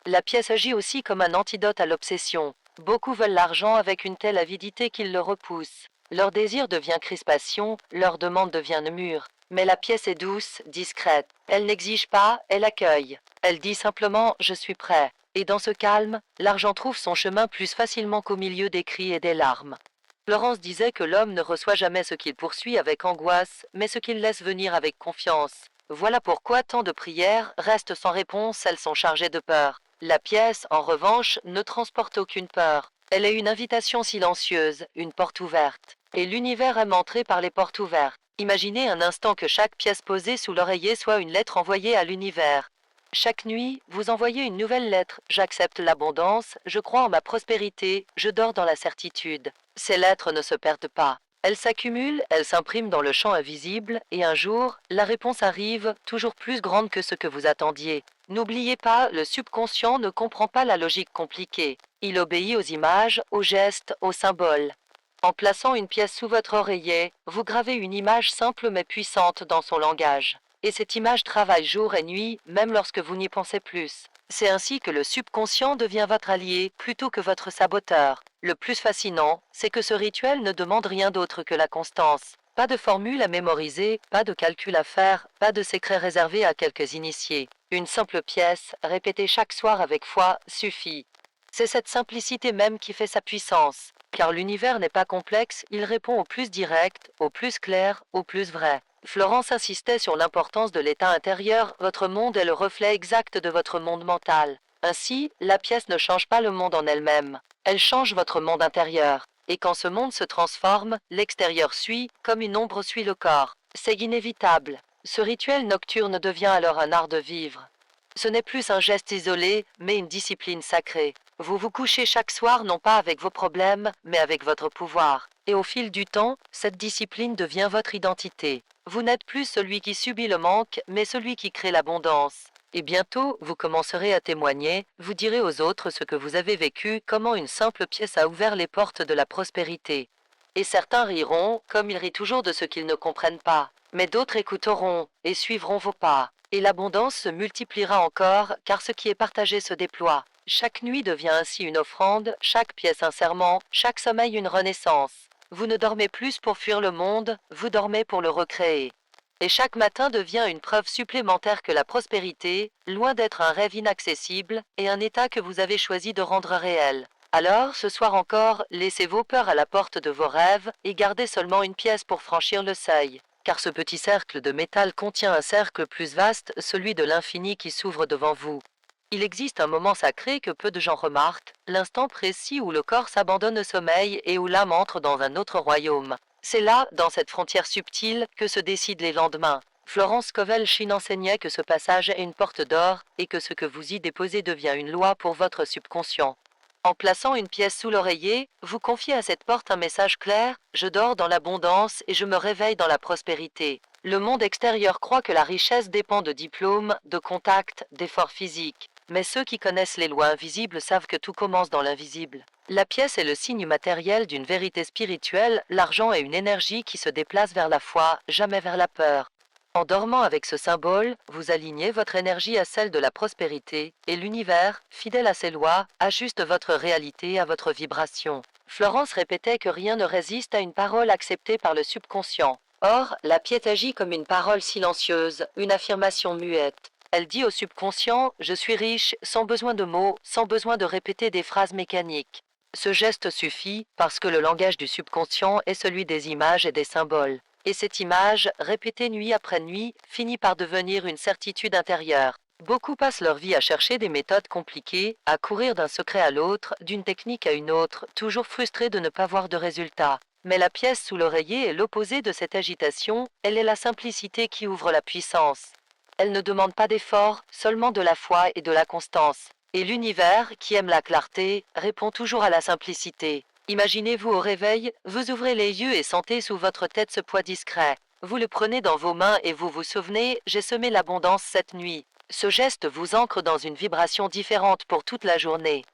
La pièce agit aussi comme un antidote à l'obsession. Beaucoup veulent l'argent avec une telle avidité qu'ils le repoussent. Leur désir devient crispation, leur demande devient mur. Mais la pièce est douce, discrète. Elle n'exige pas, elle accueille. Elle dit simplement « je suis prêt ». Et dans ce calme, l'argent trouve son chemin plus facilement qu'au milieu des cris et des larmes. Florence disait que l'homme ne reçoit jamais ce qu'il poursuit avec angoisse, mais ce qu'il laisse venir avec confiance. Voilà pourquoi tant de prières restent sans réponse, elles sont chargées de peur. La pièce, en revanche, ne transporte aucune peur. Elle est une invitation silencieuse, une porte ouverte. Et l'univers aime entrer par les portes ouvertes. Imaginez un instant que chaque pièce posée sous l'oreiller soit une lettre envoyée à l'univers. Chaque nuit, vous envoyez une nouvelle lettre. J'accepte l'abondance, je crois en ma prospérité, je dors dans la certitude. Ces lettres ne se perdent pas. Elles s'accumulent, elles s'impriment dans le champ invisible, et un jour, la réponse arrive, toujours plus grande que ce que vous attendiez. N'oubliez pas, le subconscient ne comprend pas la logique compliquée. Il obéit aux images, aux gestes, aux symboles. En plaçant une pièce sous votre oreiller, vous gravez une image simple mais puissante dans son langage. Et cette image travaille jour et nuit, même lorsque vous n'y pensez plus. C'est ainsi que le subconscient devient votre allié plutôt que votre saboteur. Le plus fascinant, c'est que ce rituel ne demande rien d'autre que la constance. Pas de formule à mémoriser, pas de calcul à faire, pas de secret réservé à quelques initiés. Une simple pièce, répétée chaque soir avec foi, suffit. C'est cette simplicité même qui fait sa puissance. Car l'univers n'est pas complexe, il répond au plus direct, au plus clair, au plus vrai. Florence insistait sur l'importance de l'état intérieur, votre monde est le reflet exact de votre monde mental. Ainsi, la pièce ne change pas le monde en elle-même, elle change votre monde intérieur. Et quand ce monde se transforme, l'extérieur suit, comme une ombre suit le corps. C'est inévitable. Ce rituel nocturne devient alors un art de vivre. Ce n'est plus un geste isolé, mais une discipline sacrée. Vous vous couchez chaque soir non pas avec vos problèmes, mais avec votre pouvoir. Et au fil du temps, cette discipline devient votre identité. Vous n'êtes plus celui qui subit le manque, mais celui qui crée l'abondance. Et bientôt, vous commencerez à témoigner, vous direz aux autres ce que vous avez vécu, comment une simple pièce a ouvert les portes de la prospérité. Et certains riront, comme ils rient toujours de ce qu'ils ne comprennent pas. Mais d'autres écouteront, et suivront vos pas. Et l'abondance se multipliera encore, car ce qui est partagé se déploie. Chaque nuit devient ainsi une offrande, chaque pièce un serment, chaque sommeil une renaissance. Vous ne dormez plus pour fuir le monde, vous dormez pour le recréer. Et chaque matin devient une preuve supplémentaire que la prospérité, loin d'être un rêve inaccessible, est un état que vous avez choisi de rendre réel. Alors, ce soir encore, laissez vos peurs à la porte de vos rêves et gardez seulement une pièce pour franchir le seuil. Car ce petit cercle de métal contient un cercle plus vaste, celui de l'infini qui s'ouvre devant vous. Il existe un moment sacré que peu de gens remarquent, l'instant précis où le corps s'abandonne au sommeil et où l'âme entre dans un autre royaume. C'est là, dans cette frontière subtile, que se décident les lendemains. Florence Kovalchine enseignait que ce passage est une porte d'or et que ce que vous y déposez devient une loi pour votre subconscient. En plaçant une pièce sous l'oreiller, vous confiez à cette porte un message clair, je dors dans l'abondance et je me réveille dans la prospérité. Le monde extérieur croit que la richesse dépend de diplômes, de contacts, d'efforts physiques. Mais ceux qui connaissent les lois invisibles savent que tout commence dans l'invisible. La pièce est le signe matériel d'une vérité spirituelle, l'argent est une énergie qui se déplace vers la foi, jamais vers la peur. En dormant avec ce symbole, vous alignez votre énergie à celle de la prospérité, et l'univers, fidèle à ses lois, ajuste votre réalité à votre vibration. Florence répétait que rien ne résiste à une parole acceptée par le subconscient. Or, la pièce agit comme une parole silencieuse, une affirmation muette. Elle dit au subconscient « Je suis riche » sans besoin de mots, sans besoin de répéter des phrases mécaniques. Ce geste suffit parce que le langage du subconscient est celui des images et des symboles. Et cette image, répétée nuit après nuit, finit par devenir une certitude intérieure. Beaucoup passent leur vie à chercher des méthodes compliquées, à courir d'un secret à l'autre, d'une technique à une autre, toujours frustrés de ne pas voir de résultat. Mais la pièce sous l'oreiller est l'opposé de cette agitation, elle est la simplicité qui ouvre la puissance. Elle ne demande pas d'effort, seulement de la foi et de la constance. Et l'univers, qui aime la clarté, répond toujours à la simplicité. Imaginez-vous au réveil, vous ouvrez les yeux et sentez sous votre tête ce poids discret. Vous le prenez dans vos mains et vous vous souvenez, j'ai semé l'abondance cette nuit. Ce geste vous ancre dans une vibration différente pour toute la journée.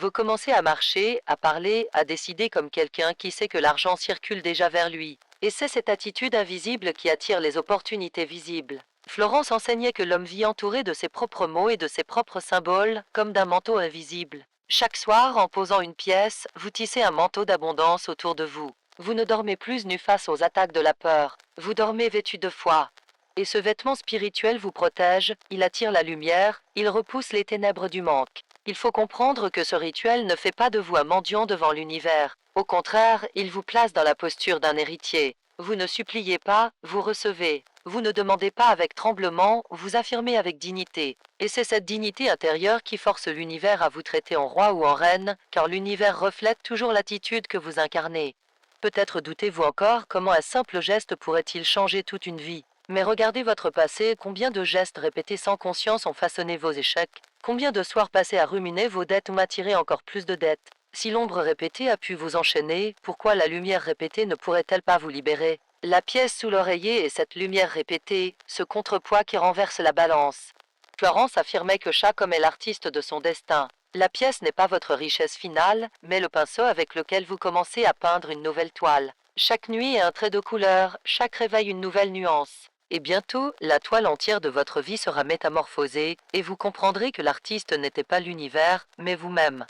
Vous commencez à marcher, à parler, à décider comme quelqu'un qui sait que l'argent circule déjà vers lui. Et c'est cette attitude invisible qui attire les opportunités visibles. Florence enseignait que l'homme vit entouré de ses propres mots et de ses propres symboles, comme d'un manteau invisible. Chaque soir, en posant une pièce, vous tissez un manteau d'abondance autour de vous. Vous ne dormez plus nu face aux attaques de la peur, vous dormez vêtu de foi. Et ce vêtement spirituel vous protège, il attire la lumière, il repousse les ténèbres du manque. Il faut comprendre que ce rituel ne fait pas de vous un mendiant devant l'univers. Au contraire, il vous place dans la posture d'un héritier. Vous ne suppliez pas, vous recevez. Vous ne demandez pas avec tremblement, vous affirmez avec dignité. Et c'est cette dignité intérieure qui force l'univers à vous traiter en roi ou en reine, car l'univers reflète toujours l'attitude que vous incarnez. Peut-être doutez-vous encore comment un simple geste pourrait-il changer toute une vie. Mais regardez votre passé, combien de gestes répétés sans conscience ont façonné vos échecs, combien de soirs passés à ruminer vos dettes ou attirer encore plus de dettes. Si l'ombre répétée a pu vous enchaîner, pourquoi la lumière répétée ne pourrait-elle pas vous libérer? La pièce sous l'oreiller est cette lumière répétée, ce contrepoids qui renverse la balance. Florence affirmait que chaque homme est l'artiste de son destin. La pièce n'est pas votre richesse finale, mais le pinceau avec lequel vous commencez à peindre une nouvelle toile. Chaque nuit est un trait de couleur, chaque réveil une nouvelle nuance. Et bientôt, la toile entière de votre vie sera métamorphosée, et vous comprendrez que l'artiste n'était pas l'univers, mais vous-même.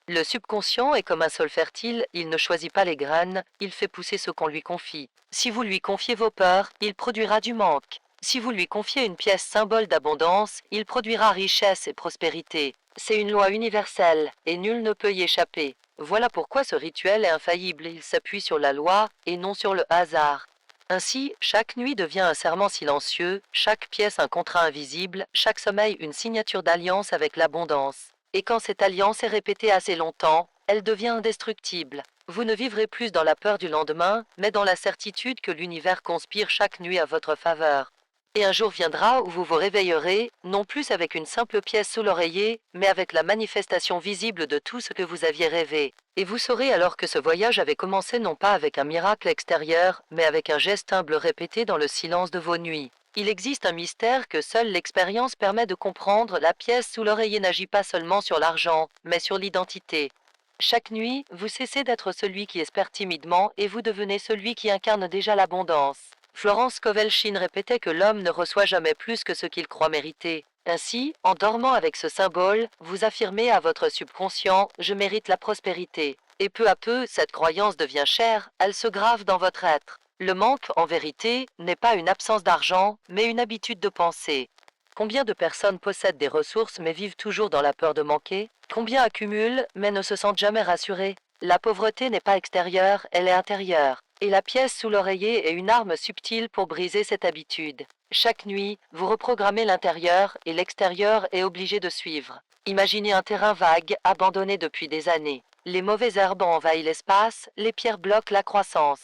Le subconscient est comme un sol fertile, il ne choisit pas les graines, il fait pousser ce qu'on lui confie. Si vous lui confiez vos peurs, il produira du manque. Si vous lui confiez une pièce symbole d'abondance, il produira richesse et prospérité. C'est une loi universelle, et nul ne peut y échapper. Voilà pourquoi ce rituel est infaillible, il s'appuie sur la loi, et non sur le hasard. Ainsi, chaque nuit devient un serment silencieux, chaque pièce un contrat invisible, chaque sommeil une signature d'alliance avec l'abondance. Et quand cette alliance est répétée assez longtemps, elle devient indestructible. Vous ne vivrez plus dans la peur du lendemain, mais dans la certitude que l'univers conspire chaque nuit à votre faveur. Et un jour viendra où vous vous réveillerez, non plus avec une simple pièce sous l'oreiller, mais avec la manifestation visible de tout ce que vous aviez rêvé. Et vous saurez alors que ce voyage avait commencé non pas avec un miracle extérieur, mais avec un geste humble répété dans le silence de vos nuits. Il existe un mystère que seule l'expérience permet de comprendre, la pièce sous l'oreiller n'agit pas seulement sur l'argent, mais sur l'identité. Chaque nuit, vous cessez d'être celui qui espère timidement et vous devenez celui qui incarne déjà l'abondance. Florence Kovelchine répétait que l'homme ne reçoit jamais plus que ce qu'il croit mériter. Ainsi, en dormant avec ce symbole, vous affirmez à votre subconscient « je mérite la prospérité ». Et peu à peu, cette croyance devient chère, elle se grave dans votre être. Le manque, en vérité, n'est pas une absence d'argent, mais une habitude de penser. Combien de personnes possèdent des ressources mais vivent toujours dans la peur de manquer? Combien accumulent mais ne se sentent jamais rassurés? La pauvreté n'est pas extérieure, elle est intérieure. Et la pièce sous l'oreiller est une arme subtile pour briser cette habitude. Chaque nuit, vous reprogrammez l'intérieur et l'extérieur est obligé de suivre. Imaginez un terrain vague, abandonné depuis des années. Les mauvaises herbes envahissent l'espace, les pierres bloquent la croissance.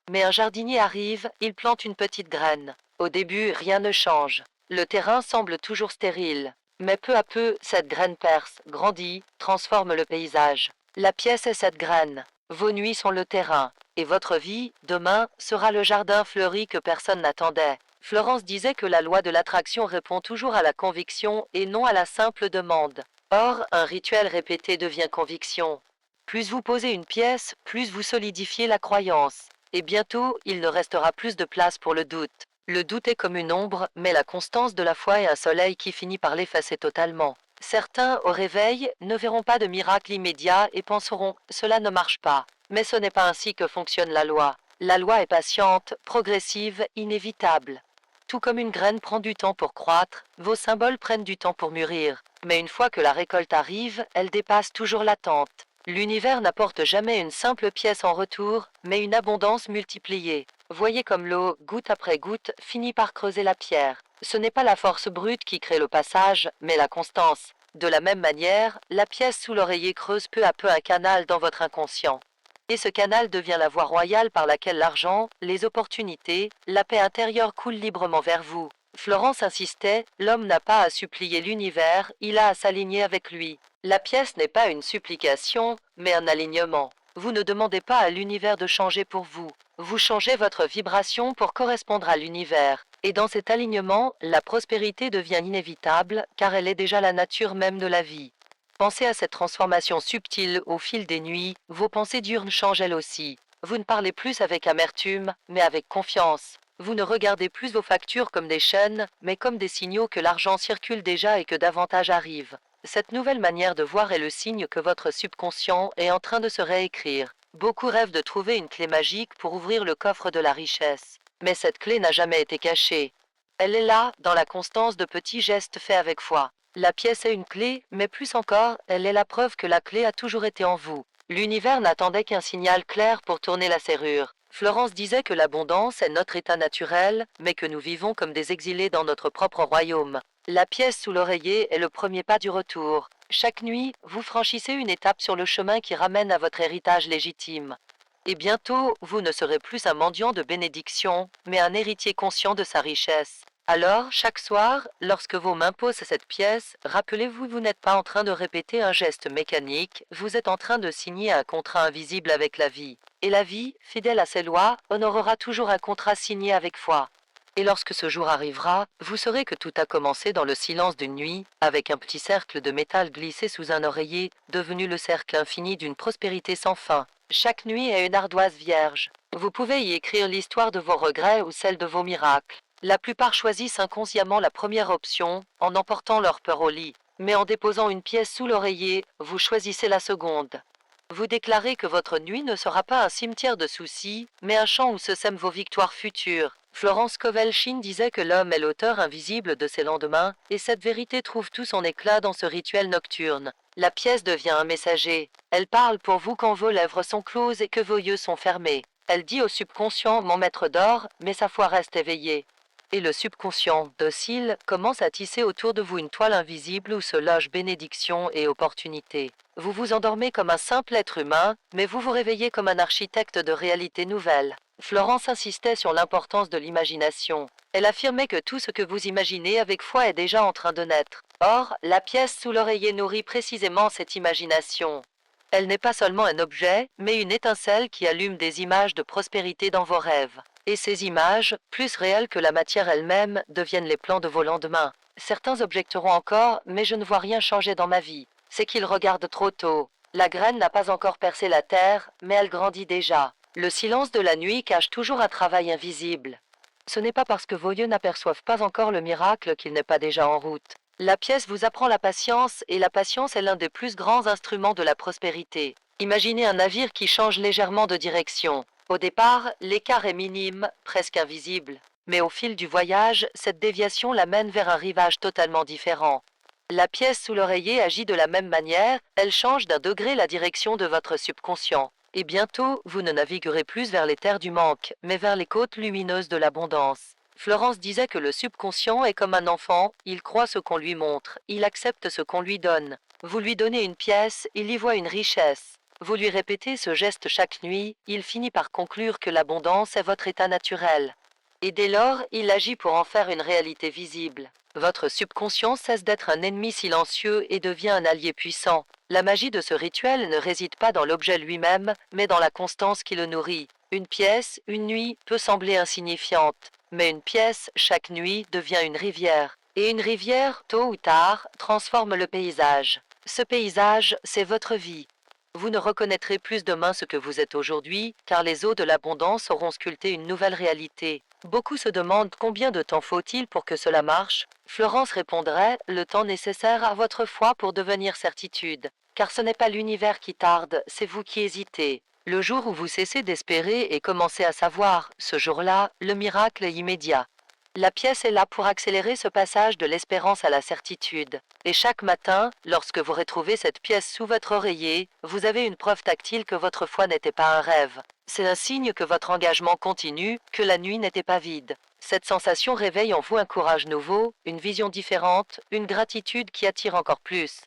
Mais un jardinier arrive, il plante une petite graine. Au début, rien ne change. Le terrain semble toujours stérile. Mais peu à peu, cette graine perce, grandit, transforme le paysage. La pièce est cette graine. Vos nuits sont le terrain. Et votre vie, demain, sera le jardin fleuri que personne n'attendait. Florence disait que la loi de l'attraction répond toujours à la conviction et non à la simple demande. Or, un rituel répété devient conviction. Plus vous posez une pièce, plus vous solidifiez la croyance. Et bientôt, il ne restera plus de place pour le doute. Le doute est comme une ombre, mais la constance de la foi est un soleil qui finit par l'effacer totalement. Certains, au réveil, ne verront pas de miracle immédiat et penseront « cela ne marche pas ». Mais ce n'est pas ainsi que fonctionne la loi. La loi est patiente, progressive, inévitable. Tout comme une graine prend du temps pour croître, vos symboles prennent du temps pour mûrir. Mais une fois que la récolte arrive, elle dépasse toujours l'attente. L'univers n'apporte jamais une simple pièce en retour, mais une abondance multipliée. Voyez comme l'eau, goutte après goutte, finit par creuser la pierre. Ce n'est pas la force brute qui crée le passage, mais la constance. De la même manière, la pièce sous l'oreiller creuse peu à peu un canal dans votre inconscient. Et ce canal devient la voie royale par laquelle l'argent, les opportunités, la paix intérieure coulent librement vers vous. Florence insistait, l'homme n'a pas à supplier l'univers, il a à s'aligner avec lui. La pièce n'est pas une supplication, mais un alignement. Vous ne demandez pas à l'univers de changer pour vous. Vous changez votre vibration pour correspondre à l'univers. Et dans cet alignement, la prospérité devient inévitable, car elle est déjà la nature même de la vie. Pensez à cette transformation subtile au fil des nuits, vos pensées diurnes changent elles aussi. Vous ne parlez plus avec amertume, mais avec confiance. Vous ne regardez plus vos factures comme des chaînes, mais comme des signaux que l'argent circule déjà et que davantage arrive. Cette nouvelle manière de voir est le signe que votre subconscient est en train de se réécrire. Beaucoup rêvent de trouver une clé magique pour ouvrir le coffre de la richesse. Mais cette clé n'a jamais été cachée. Elle est là, dans la constance de petits gestes faits avec foi. La pièce est une clé, mais plus encore, elle est la preuve que la clé a toujours été en vous. L'univers n'attendait qu'un signal clair pour tourner la serrure. Florence disait que l'abondance est notre état naturel, mais que nous vivons comme des exilés dans notre propre royaume. La pièce sous l'oreiller est le premier pas du retour. Chaque nuit, vous franchissez une étape sur le chemin qui ramène à votre héritage légitime. Et bientôt, vous ne serez plus un mendiant de bénédiction, mais un héritier conscient de sa richesse. Alors, chaque soir, lorsque vos mains posent cette pièce, rappelez-vous, vous n'êtes pas en train de répéter un geste mécanique, vous êtes en train de signer un contrat invisible avec la vie. Et la vie, fidèle à ses lois, honorera toujours un contrat signé avec foi. Et lorsque ce jour arrivera, vous saurez que tout a commencé dans le silence d'une nuit, avec un petit cercle de métal glissé sous un oreiller, devenu le cercle infini d'une prospérité sans fin. Chaque nuit est une ardoise vierge. Vous pouvez y écrire l'histoire de vos regrets ou celle de vos miracles. La plupart choisissent inconsciemment la première option, en emportant leur peur au lit. Mais en déposant une pièce sous l'oreiller, vous choisissez la seconde. Vous déclarez que votre nuit ne sera pas un cimetière de soucis, mais un champ où se sèment vos victoires futures. Florence Kovelchine disait que l'homme est l'auteur invisible de ses lendemains, et cette vérité trouve tout son éclat dans ce rituel nocturne. La pièce devient un messager. Elle parle pour vous quand vos lèvres sont closes et que vos yeux sont fermés. Elle dit au subconscient, mon maître dort, mais sa foi reste éveillée. Et le subconscient, docile, commence à tisser autour de vous une toile invisible où se logent bénédiction et opportunité. Vous vous endormez comme un simple être humain, mais vous vous réveillez comme un architecte de réalité nouvelle. Florence insistait sur l'importance de l'imagination. Elle affirmait que tout ce que vous imaginez avec foi est déjà en train de naître. Or, la pièce sous l'oreiller nourrit précisément cette imagination. Elle n'est pas seulement un objet, mais une étincelle qui allume des images de prospérité dans vos rêves. Et ces images, plus réelles que la matière elle-même, deviennent les plans de vos lendemains. Certains objecteront encore, mais je ne vois rien changer dans ma vie. C'est qu'ils regardent trop tôt. La graine n'a pas encore percé la terre, mais elle grandit déjà. Le silence de la nuit cache toujours un travail invisible. Ce n'est pas parce que vos yeux n'aperçoivent pas encore le miracle qu'il n'est pas déjà en route. La pièce vous apprend la patience, et la patience est l'un des plus grands instruments de la prospérité. Imaginez un navire qui change légèrement de direction. Au départ, l'écart est minime, presque invisible. Mais au fil du voyage, cette déviation l'amène vers un rivage totalement différent. La pièce sous l'oreiller agit de la même manière, elle change d'un degré la direction de votre subconscient. Et bientôt, vous ne naviguerez plus vers les terres du manque, mais vers les côtes lumineuses de l'abondance. Florence disait que le subconscient est comme un enfant, il croit ce qu'on lui montre, il accepte ce qu'on lui donne. Vous lui donnez une pièce, il y voit une richesse. Vous lui répétez ce geste chaque nuit, il finit par conclure que l'abondance est votre état naturel. Et dès lors, il agit pour en faire une réalité visible. Votre subconscient cesse d'être un ennemi silencieux et devient un allié puissant. La magie de ce rituel ne réside pas dans l'objet lui-même, mais dans la constance qui le nourrit. Une pièce, une nuit, peut sembler insignifiante, mais une pièce, chaque nuit, devient une rivière. Et une rivière, tôt ou tard, transforme le paysage. Ce paysage, c'est votre vie. Vous ne reconnaîtrez plus demain ce que vous êtes aujourd'hui, car les eaux de l'abondance auront sculpté une nouvelle réalité. Beaucoup se demandent combien de temps faut-il pour que cela marche. Florence répondrait, le temps nécessaire à votre foi pour devenir certitude. Car ce n'est pas l'univers qui tarde, c'est vous qui hésitez. Le jour où vous cessez d'espérer et commencez à savoir, ce jour-là, le miracle est immédiat. La pièce est là pour accélérer ce passage de l'espérance à la certitude. Et chaque matin, lorsque vous retrouvez cette pièce sous votre oreiller, vous avez une preuve tactile que votre foi n'était pas un rêve. C'est un signe que votre engagement continue, que la nuit n'était pas vide. Cette sensation réveille en vous un courage nouveau, une vision différente, une gratitude qui attire encore plus.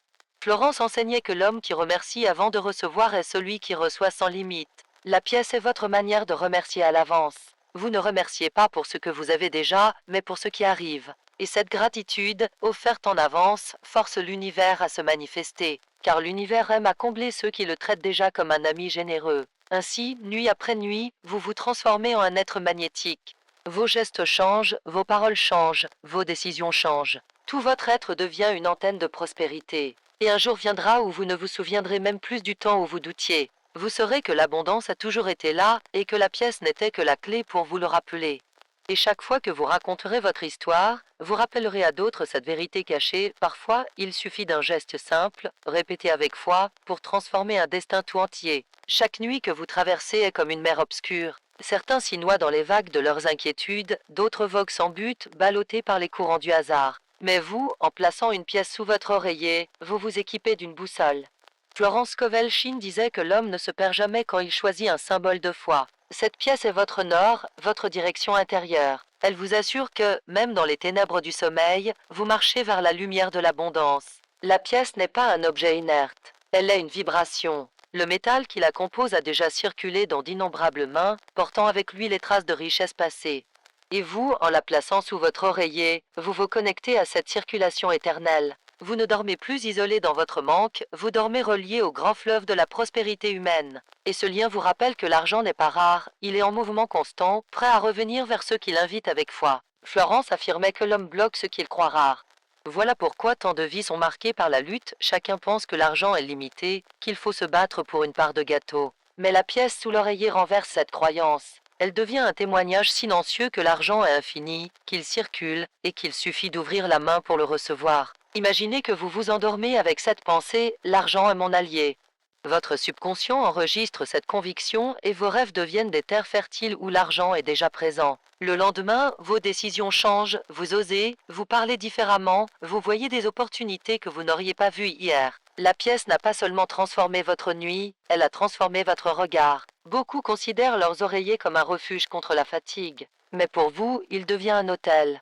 Florence enseignait que l'homme qui remercie avant de recevoir est celui qui reçoit sans limite. La pièce est votre manière de remercier à l'avance. Vous ne remerciez pas pour ce que vous avez déjà, mais pour ce qui arrive. Et cette gratitude, offerte en avance, force l'univers à se manifester, car l'univers aime à combler ceux qui le traitent déjà comme un ami généreux. Ainsi, nuit après nuit, vous vous transformez en un être magnétique. Vos gestes changent, vos paroles changent, vos décisions changent. Tout votre être devient une antenne de prospérité. Et un jour viendra où vous ne vous souviendrez même plus du temps où vous doutiez. Vous saurez que l'abondance a toujours été là et que la pièce n'était que la clé pour vous le rappeler. Et chaque fois que vous raconterez votre histoire, vous rappellerez à d'autres cette vérité cachée. Parfois, il suffit d'un geste simple, répété avec foi, pour transformer un destin tout entier. Chaque nuit que vous traversez est comme une mer obscure. Certains s'y noient dans les vagues de leurs inquiétudes, d'autres voguent sans but, ballottés par les courants du hasard. Mais vous, en plaçant une pièce sous votre oreiller, vous vous équipez d'une boussole. Florence Scovel-Shinn disait que l'homme ne se perd jamais quand il choisit un symbole de foi. Cette pièce est votre nord, votre direction intérieure. Elle vous assure que, même dans les ténèbres du sommeil, vous marchez vers la lumière de l'abondance. La pièce n'est pas un objet inerte. Elle est une vibration. Le métal qui la compose a déjà circulé dans d'innombrables mains, portant avec lui les traces de richesses passées. Et vous, en la plaçant sous votre oreiller, vous vous connectez à cette circulation éternelle. Vous ne dormez plus isolé dans votre manque, vous dormez relié au grand fleuve de la prospérité humaine. Et ce lien vous rappelle que l'argent n'est pas rare, il est en mouvement constant, prêt à revenir vers ceux qui l'invitent avec foi. Florence affirmait que l'homme bloque ce qu'il croit rare. Voilà pourquoi tant de vies sont marquées par la lutte, chacun pense que l'argent est limité, qu'il faut se battre pour une part de gâteau. Mais la pièce sous l'oreiller renverse cette croyance. Elle devient un témoignage silencieux que l'argent est infini, qu'il circule, et qu'il suffit d'ouvrir la main pour le recevoir. Imaginez que vous vous endormez avec cette pensée, l'argent est mon allié. Votre subconscient enregistre cette conviction et vos rêves deviennent des terres fertiles où l'argent est déjà présent. Le lendemain, vos décisions changent, vous osez, vous parlez différemment, vous voyez des opportunités que vous n'auriez pas vues hier. La pièce n'a pas seulement transformé votre nuit, elle a transformé votre regard. Beaucoup considèrent leurs oreillers comme un refuge contre la fatigue. Mais pour vous, il devient un hôtel.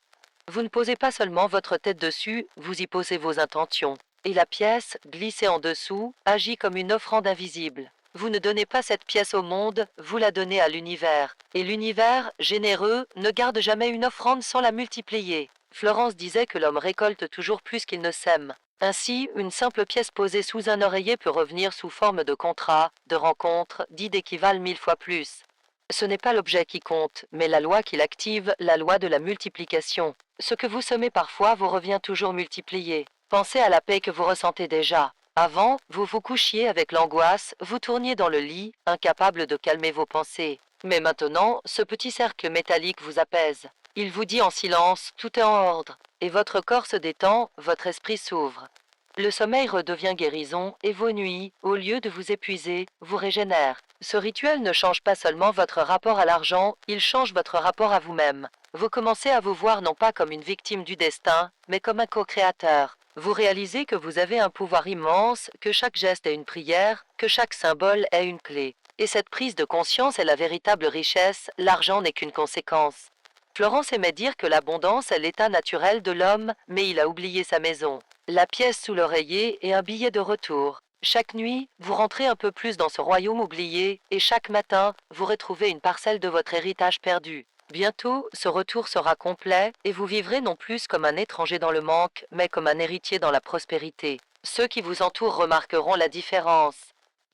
Vous ne posez pas seulement votre tête dessus, vous y posez vos intentions. Et la pièce, glissée en dessous, agit comme une offrande invisible. Vous ne donnez pas cette pièce au monde, vous la donnez à l'univers. Et l'univers, généreux, ne garde jamais une offrande sans la multiplier. Florence disait que l'homme récolte toujours plus qu'il ne sème. Ainsi, une simple pièce posée sous un oreiller peut revenir sous forme de contrat, de rencontre, d'idées qui valent 1000 fois plus. Ce n'est pas l'objet qui compte, mais la loi qui l'active, la loi de la multiplication. Ce que vous semez parfois vous revient toujours multiplié. Pensez à la paix que vous ressentez déjà. Avant, vous vous couchiez avec l'angoisse, vous tourniez dans le lit, incapable de calmer vos pensées. Mais maintenant, ce petit cercle métallique vous apaise. Il vous dit en silence, tout est en ordre. Et votre corps se détend, votre esprit s'ouvre. Le sommeil redevient guérison et vos nuits, au lieu de vous épuiser, vous régénèrent. Ce rituel ne change pas seulement votre rapport à l'argent, il change votre rapport à vous-même. Vous commencez à vous voir non pas comme une victime du destin, mais comme un co-créateur. Vous réalisez que vous avez un pouvoir immense, que chaque geste est une prière, que chaque symbole est une clé. Et cette prise de conscience est la véritable richesse, l'argent n'est qu'une conséquence. Florence aimait dire que l'abondance est l'état naturel de l'homme, mais il a oublié sa maison. La pièce sous l'oreiller est un billet de retour. Chaque nuit, vous rentrez un peu plus dans ce royaume oublié, et chaque matin, vous retrouvez une parcelle de votre héritage perdu. Bientôt, ce retour sera complet, et vous vivrez non plus comme un étranger dans le manque, mais comme un héritier dans la prospérité. Ceux qui vous entourent remarqueront la différence.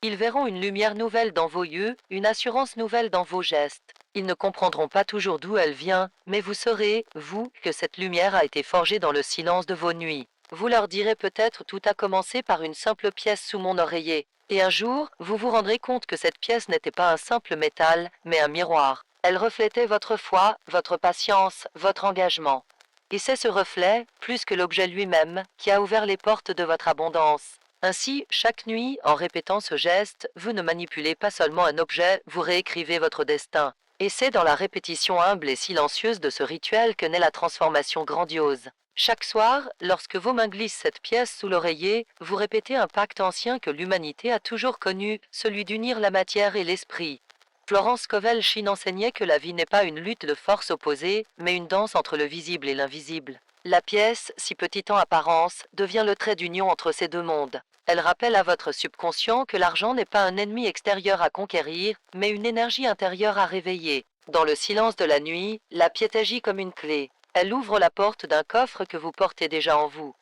Ils verront une lumière nouvelle dans vos yeux, une assurance nouvelle dans vos gestes. Ils ne comprendront pas toujours d'où elle vient, mais vous saurez, vous, que cette lumière a été forgée dans le silence de vos nuits. Vous leur direz peut-être tout a commencé par une simple pièce sous mon oreiller. Et un jour, vous vous rendrez compte que cette pièce n'était pas un simple métal, mais un miroir. Elle reflétait votre foi, votre patience, votre engagement. Et c'est ce reflet, plus que l'objet lui-même, qui a ouvert les portes de votre abondance. Ainsi, chaque nuit, en répétant ce geste, vous ne manipulez pas seulement un objet, vous réécrivez votre destin. Et c'est dans la répétition humble et silencieuse de ce rituel que naît la transformation grandiose. Chaque soir, lorsque vos mains glissent cette pièce sous l'oreiller, vous répétez un pacte ancien que l'humanité a toujours connu, celui d'unir la matière et l'esprit. Florence Scovel-Shinn enseignait que la vie n'est pas une lutte de forces opposées, mais une danse entre le visible et l'invisible. La pièce, si petite en apparence, devient le trait d'union entre ces deux mondes. Elle rappelle à votre subconscient que l'argent n'est pas un ennemi extérieur à conquérir, mais une énergie intérieure à réveiller. Dans le silence de la nuit, la pièce agit comme une clé. Elle ouvre la porte d'un coffre que vous portez déjà en vous.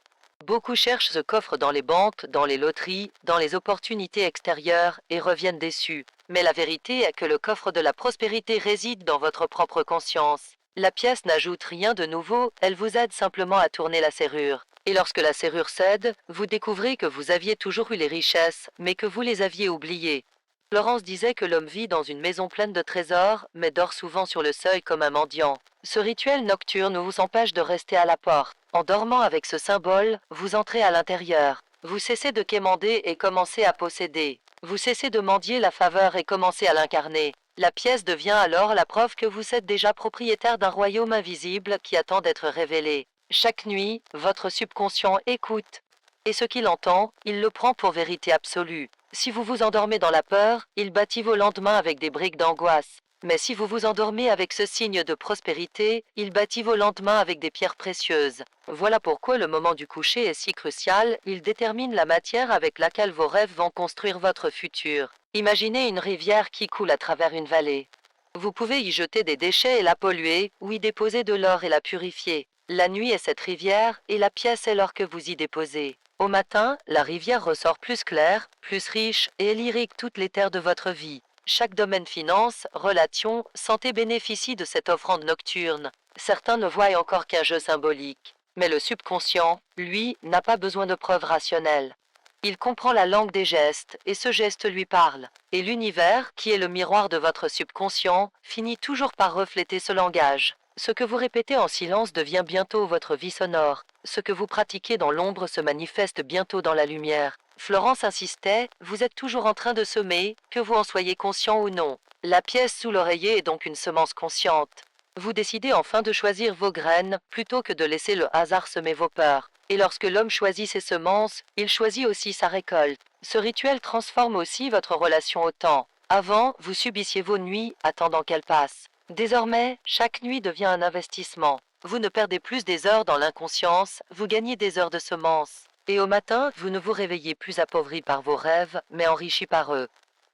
Beaucoup cherchent ce coffre dans les banques, dans les loteries, dans les opportunités extérieures et reviennent déçus. Mais la vérité est que le coffre de la prospérité réside dans votre propre conscience. La pièce n'ajoute rien de nouveau, elle vous aide simplement à tourner la serrure. Et lorsque la serrure cède, vous découvrez que vous aviez toujours eu les richesses, mais que vous les aviez oubliées. Florence disait que l'homme vit dans une maison pleine de trésors, mais dort souvent sur le seuil comme un mendiant. Ce rituel nocturne vous empêche de rester à la porte. En dormant avec ce symbole, vous entrez à l'intérieur. Vous cessez de quémander et commencez à posséder. Vous cessez de mendier la faveur et commencez à l'incarner. La pièce devient alors la preuve que vous êtes déjà propriétaire d'un royaume invisible qui attend d'être révélé. Chaque nuit, votre subconscient écoute. Et ce qu'il entend, il le prend pour vérité absolue. Si vous vous endormez dans la peur, il bâtit vos lendemains avec des briques d'angoisse. Mais si vous vous endormez avec ce signe de prospérité, il bâtit vos lendemains avec des pierres précieuses. Voilà pourquoi le moment du coucher est si crucial, il détermine la matière avec laquelle vos rêves vont construire votre futur. Imaginez une rivière qui coule à travers une vallée. Vous pouvez y jeter des déchets et la polluer, ou y déposer de l'or et la purifier. La nuit est cette rivière, et la pièce est l'or que vous y déposez. Au matin, la rivière ressort plus claire, plus riche, et elle irrigue toutes les terres de votre vie. Chaque domaine finance, relations, santé bénéficie de cette offrande nocturne. Certains ne voient encore qu'un jeu symbolique. Mais le subconscient, lui, n'a pas besoin de preuves rationnelles. Il comprend la langue des gestes, et ce geste lui parle. Et l'univers, qui est le miroir de votre subconscient, finit toujours par refléter ce langage. Ce que vous répétez en silence devient bientôt votre vie sonore. Ce que vous pratiquez dans l'ombre se manifeste bientôt dans la lumière. Florence insistait, vous êtes toujours en train de semer, que vous en soyez conscient ou non. La pièce sous l'oreiller est donc une semence consciente. Vous décidez enfin de choisir vos graines, plutôt que de laisser le hasard semer vos peurs. Et lorsque l'homme choisit ses semences, il choisit aussi sa récolte. Ce rituel transforme aussi votre relation au temps. Avant, vous subissiez vos nuits, attendant qu'elles passent. Désormais, chaque nuit devient un investissement. Vous ne perdez plus des heures dans l'inconscience, vous gagnez des heures de semences. Et au matin, vous ne vous réveillez plus appauvri par vos rêves, mais enrichi par eux.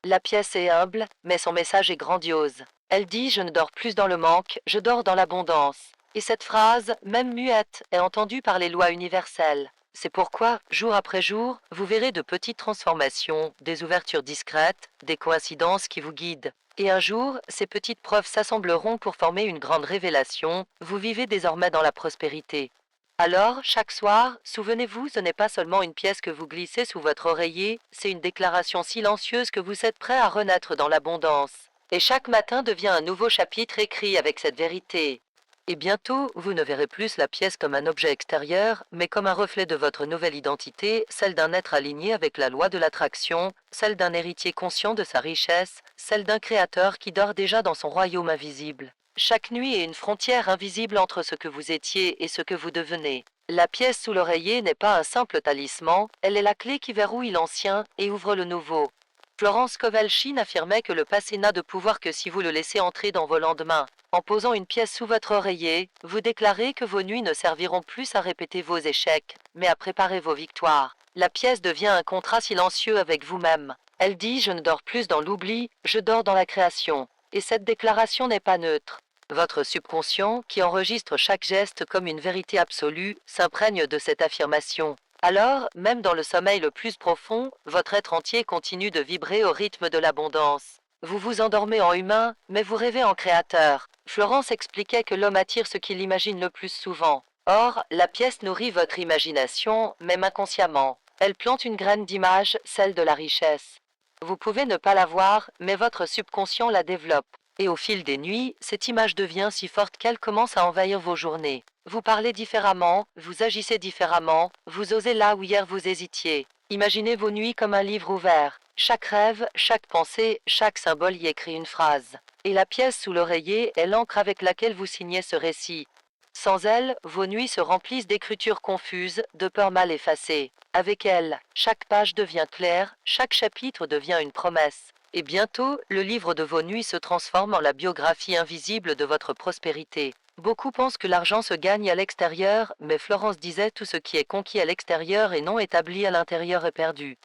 La pièce est humble, mais son message est grandiose. Elle dit « Je ne dors plus dans le manque, je dors dans l'abondance ». Et cette phrase, même muette, est entendue par les lois universelles. C'est pourquoi, jour après jour, vous verrez de petites transformations, des ouvertures discrètes, des coïncidences qui vous guident. Et un jour, ces petites preuves s'assembleront pour former une grande révélation, vous vivez désormais dans la prospérité. Alors, chaque soir, souvenez-vous, ce n'est pas seulement une pièce que vous glissez sous votre oreiller, c'est une déclaration silencieuse que vous êtes prêt à renaître dans l'abondance. Et chaque matin devient un nouveau chapitre écrit avec cette vérité. Et bientôt, vous ne verrez plus la pièce comme un objet extérieur, mais comme un reflet de votre nouvelle identité, celle d'un être aligné avec la loi de l'attraction, celle d'un héritier conscient de sa richesse, celle d'un créateur qui dort déjà dans son royaume invisible. Chaque nuit est une frontière invisible entre ce que vous étiez et ce que vous devenez. La pièce sous l'oreiller n'est pas un simple talisman, elle est la clé qui verrouille l'ancien et ouvre le nouveau. Florence Scovel-Shinn affirmait que le passé n'a de pouvoir que si vous le laissez entrer dans vos lendemains. En posant une pièce sous votre oreiller, vous déclarez que vos nuits ne serviront plus à répéter vos échecs, mais à préparer vos victoires. La pièce devient un contrat silencieux avec vous-même. Elle dit « Je ne dors plus dans l'oubli, je dors dans la création ». Et cette déclaration n'est pas neutre. Votre subconscient, qui enregistre chaque geste comme une vérité absolue, s'imprègne de cette affirmation. Alors, même dans le sommeil le plus profond, votre être entier continue de vibrer au rythme de l'abondance. Vous vous endormez en humain, mais vous rêvez en créateur. Florence expliquait que l'homme attire ce qu'il imagine le plus souvent. Or, la pièce nourrit votre imagination, même inconsciemment. Elle plante une graine d'image, celle de la richesse. Vous pouvez ne pas la voir, mais votre subconscient la développe. Et au fil des nuits, cette image devient si forte qu'elle commence à envahir vos journées. Vous parlez différemment, vous agissez différemment, vous osez là où hier vous hésitiez. Imaginez vos nuits comme un livre ouvert. Chaque rêve, chaque pensée, chaque symbole y écrit une phrase. Et la pièce sous l'oreiller est l'encre avec laquelle vous signez ce récit. Sans elle, vos nuits se remplissent d'écritures confuses, de peurs mal effacées. Avec elle, chaque page devient claire, chaque chapitre devient une promesse. Et bientôt, le livre de vos nuits se transforme en la biographie invisible de votre prospérité. Beaucoup pensent que l'argent se gagne à l'extérieur, mais Florence disait tout ce qui est conquis à l'extérieur et non établi à l'intérieur est perdu.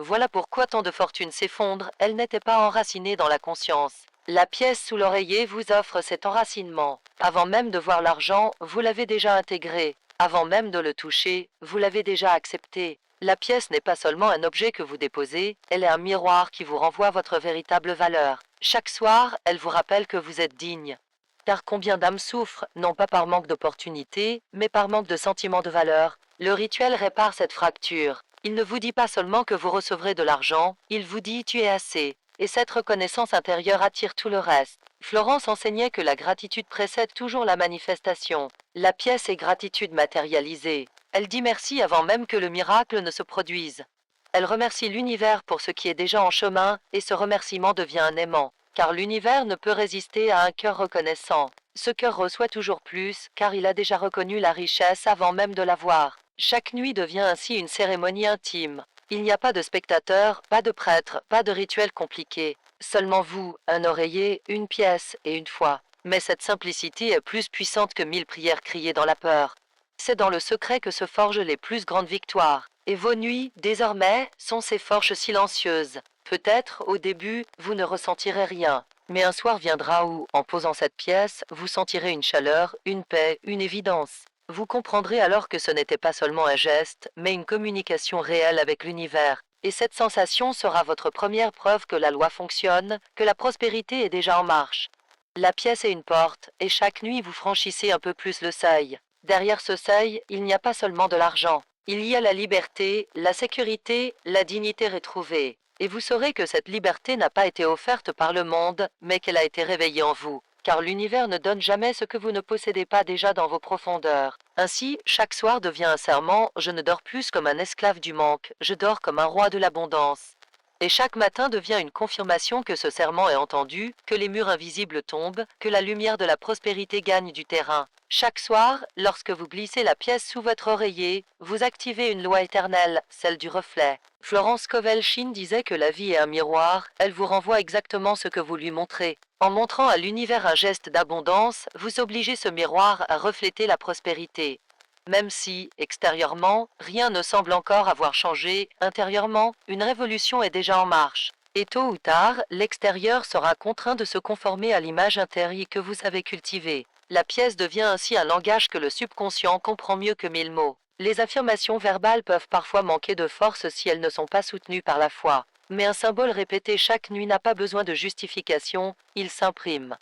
Voilà pourquoi tant de fortunes s'effondrent, elles n'étaient pas enracinées dans la conscience. La pièce sous l'oreiller vous offre cet enracinement. Avant même de voir l'argent, vous l'avez déjà intégré. Avant même de le toucher, vous l'avez déjà accepté. La pièce n'est pas seulement un objet que vous déposez, elle est un miroir qui vous renvoie votre véritable valeur. Chaque soir, elle vous rappelle que vous êtes digne. Car combien d'âmes souffrent, non pas par manque d'opportunités, mais par manque de sentiment de valeur. Le rituel répare cette fracture. Il ne vous dit pas seulement que vous recevrez de l'argent, il vous dit tu es assez. Et cette reconnaissance intérieure attire tout le reste. Florence enseignait que la gratitude précède toujours la manifestation. La pièce est gratitude matérialisée. Elle dit merci avant même que le miracle ne se produise. Elle remercie l'univers pour ce qui est déjà en chemin, et ce remerciement devient un aimant. Car l'univers ne peut résister à un cœur reconnaissant. Ce cœur reçoit toujours plus, car il a déjà reconnu la richesse avant même de l'avoir. Chaque nuit devient ainsi une cérémonie intime. Il n'y a pas de spectateurs, pas de prêtres, pas de rituel compliqué. Seulement vous, un oreiller, une pièce et une foi. Mais cette simplicité est plus puissante que 1000 prières criées dans la peur. C'est dans le secret que se forgent les plus grandes victoires. Et vos nuits, désormais, sont ces forges silencieuses. Peut-être, au début, vous ne ressentirez rien. Mais un soir viendra où, en posant cette pièce, vous sentirez une chaleur, une paix, une évidence. Vous comprendrez alors que ce n'était pas seulement un geste, mais une communication réelle avec l'univers. Et cette sensation sera votre première preuve que la loi fonctionne, que la prospérité est déjà en marche. La pièce est une porte, et chaque nuit vous franchissez un peu plus le seuil. Derrière ce seuil, il n'y a pas seulement de l'argent. Il y a la liberté, la sécurité, la dignité retrouvée. Et vous saurez que cette liberté n'a pas été offerte par le monde, mais qu'elle a été réveillée en vous. Car l'univers ne donne jamais ce que vous ne possédez pas déjà dans vos profondeurs. Ainsi, chaque soir devient un serment, je ne dors plus comme un esclave du manque, je dors comme un roi de l'abondance. Et chaque matin devient une confirmation que ce serment est entendu, que les murs invisibles tombent, que la lumière de la prospérité gagne du terrain. Chaque soir, lorsque vous glissez la pièce sous votre oreiller, vous activez une loi éternelle, celle du reflet. Florence Kovelchine disait que la vie est un miroir, elle vous renvoie exactement ce que vous lui montrez. En montrant à l'univers un geste d'abondance, vous obligez ce miroir à refléter la prospérité. Même si, extérieurement, rien ne semble encore avoir changé, intérieurement, une révolution est déjà en marche. Et tôt ou tard, l'extérieur sera contraint de se conformer à l'image intérieure que vous avez cultivée. La pièce devient ainsi un langage que le subconscient comprend mieux que 1000 mots. Les affirmations verbales peuvent parfois manquer de force si elles ne sont pas soutenues par la foi. Mais un symbole répété chaque nuit n'a pas besoin de justification, il s'imprime.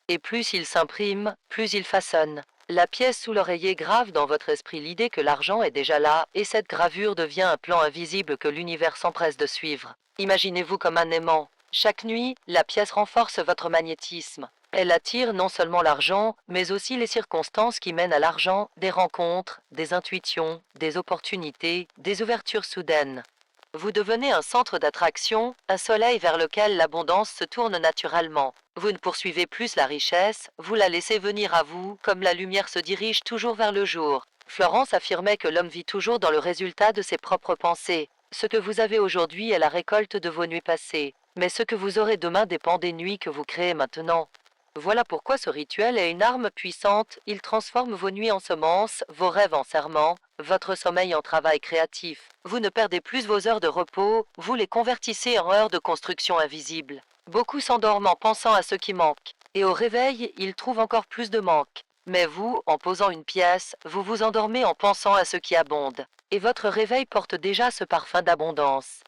Et plus il s'imprime, plus il façonne. La pièce sous l'oreiller grave dans votre esprit l'idée que l'argent est déjà là, et cette gravure devient un plan invisible que l'univers s'empresse de suivre. Imaginez-vous comme un aimant. Chaque nuit, la pièce renforce votre magnétisme. Elle attire non seulement l'argent, mais aussi les circonstances qui mènent à l'argent, des rencontres, des intuitions, des opportunités, des ouvertures soudaines. Vous devenez un centre d'attraction, un soleil vers lequel l'abondance se tourne naturellement. Vous ne poursuivez plus la richesse, vous la laissez venir à vous, comme la lumière se dirige toujours vers le jour. Florence affirmait que l'homme vit toujours dans le résultat de ses propres pensées. Ce que vous avez aujourd'hui est la récolte de vos nuits passées, mais ce que vous aurez demain dépend des nuits que vous créez maintenant. Voilà pourquoi ce rituel est une arme puissante, il transforme vos nuits en semences, vos rêves en serments, votre sommeil en travail créatif. Vous ne perdez plus vos heures de repos, vous les convertissez en heures de construction invisible. Beaucoup s'endorment en pensant à ce qui manque, et au réveil, ils trouvent encore plus de manque. Mais vous, en posant une pièce, vous vous endormez en pensant à ce qui abonde, et votre réveil porte déjà ce parfum d'abondance.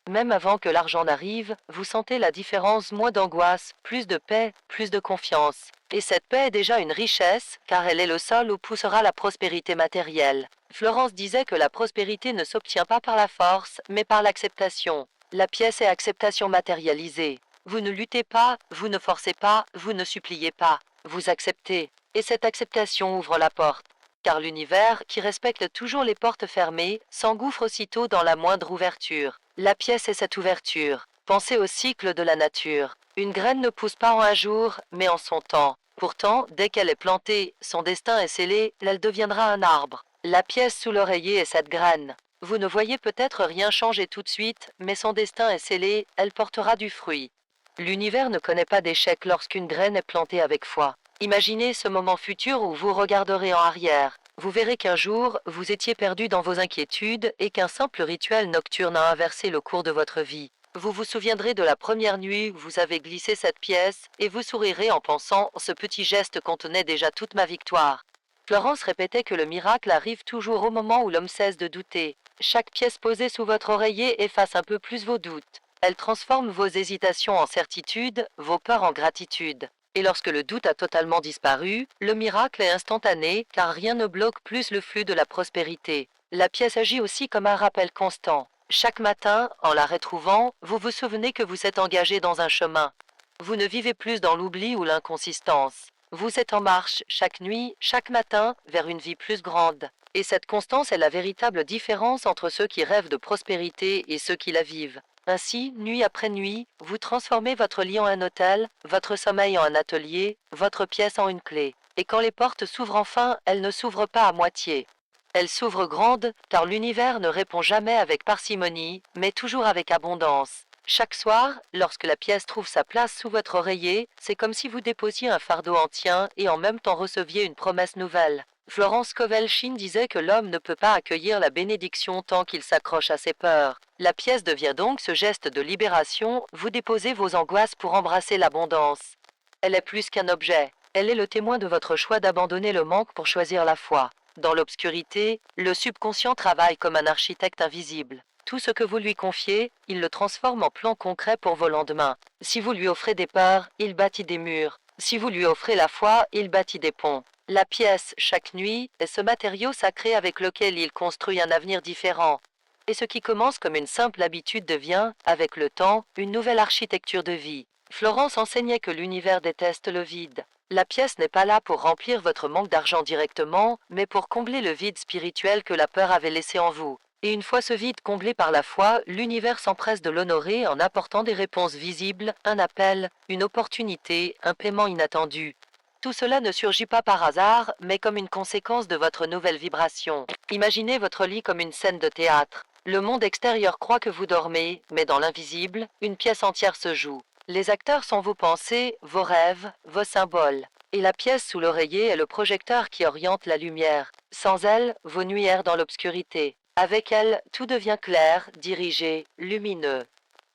Même avant que l'argent n'arrive, vous sentez la différence, moins d'angoisse, plus de paix, plus de confiance. Et cette paix est déjà une richesse, car elle est le sol où poussera la prospérité matérielle. Florence disait que la prospérité ne s'obtient pas par la force, mais par l'acceptation. La pièce est acceptation matérialisée. Vous ne luttez pas, vous ne forcez pas, vous ne suppliez pas. Vous acceptez. Et cette acceptation ouvre la porte. Car l'univers, qui respecte toujours les portes fermées, s'engouffre aussitôt dans la moindre ouverture. La pièce est cette ouverture. Pensez au cycle de la nature. Une graine ne pousse pas en un jour, mais en son temps. Pourtant, dès qu'elle est plantée, son destin est scellé, elle deviendra un arbre. La pièce sous l'oreiller est cette graine. Vous ne voyez peut-être rien changer tout de suite, mais son destin est scellé, elle portera du fruit. L'univers ne connaît pas d'échec lorsqu'une graine est plantée avec foi. Imaginez ce moment futur où vous regarderez en arrière. Vous verrez qu'un jour, vous étiez perdu dans vos inquiétudes et qu'un simple rituel nocturne a inversé le cours de votre vie. Vous vous souviendrez de la première nuit où vous avez glissé cette pièce et vous sourirez en pensant « ce petit geste contenait déjà toute ma victoire ». Florence répétait que le miracle arrive toujours au moment où l'homme cesse de douter. Chaque pièce posée sous votre oreiller efface un peu plus vos doutes. Elle transforme vos hésitations en certitude, vos peurs en gratitude. Et lorsque le doute a totalement disparu, le miracle est instantané car rien ne bloque plus le flux de la prospérité. La pièce agit aussi comme un rappel constant. Chaque matin, en la retrouvant, vous vous souvenez que vous êtes engagé dans un chemin. Vous ne vivez plus dans l'oubli ou l'inconsistance. Vous êtes en marche, chaque nuit, chaque matin, vers une vie plus grande. Et cette constance est la véritable différence entre ceux qui rêvent de prospérité et ceux qui la vivent. Ainsi, nuit après nuit, vous transformez votre lit en un hôtel, votre sommeil en un atelier, votre pièce en une clé. Et quand les portes s'ouvrent enfin, elles ne s'ouvrent pas à moitié. Elles s'ouvrent grandes, car l'univers ne répond jamais avec parcimonie, mais toujours avec abondance. Chaque soir, lorsque la pièce trouve sa place sous votre oreiller, c'est comme si vous déposiez un fardeau ancien et en même temps receviez une promesse nouvelle. Florence Kovelchine disait que l'homme ne peut pas accueillir la bénédiction tant qu'il s'accroche à ses peurs. La pièce devient donc ce geste de libération, vous déposez vos angoisses pour embrasser l'abondance. Elle est plus qu'un objet, elle est le témoin de votre choix d'abandonner le manque pour choisir la foi. Dans l'obscurité, le subconscient travaille comme un architecte invisible. Tout ce que vous lui confiez, il le transforme en plan concret pour vos lendemains. Si vous lui offrez des peurs, il bâtit des murs. Si vous lui offrez la foi, il bâtit des ponts. La pièce, chaque nuit, est ce matériau sacré avec lequel il construit un avenir différent. Et ce qui commence comme une simple habitude devient, avec le temps, une nouvelle architecture de vie. Florence enseignait que l'univers déteste le vide. La pièce n'est pas là pour remplir votre manque d'argent directement, mais pour combler le vide spirituel que la peur avait laissé en vous. Et une fois ce vide comblé par la foi, l'univers s'empresse de l'honorer en apportant des réponses visibles, un appel, une opportunité, un paiement inattendu. Tout cela ne surgit pas par hasard, mais comme une conséquence de votre nouvelle vibration. Imaginez votre lit comme une scène de théâtre. Le monde extérieur croit que vous dormez, mais dans l'invisible, une pièce entière se joue. Les acteurs sont vos pensées, vos rêves, vos symboles. Et la pièce sous l'oreiller est le projecteur qui oriente la lumière. Sans elle, vous nuit errent dans l'obscurité. Avec elle, tout devient clair, dirigé, lumineux.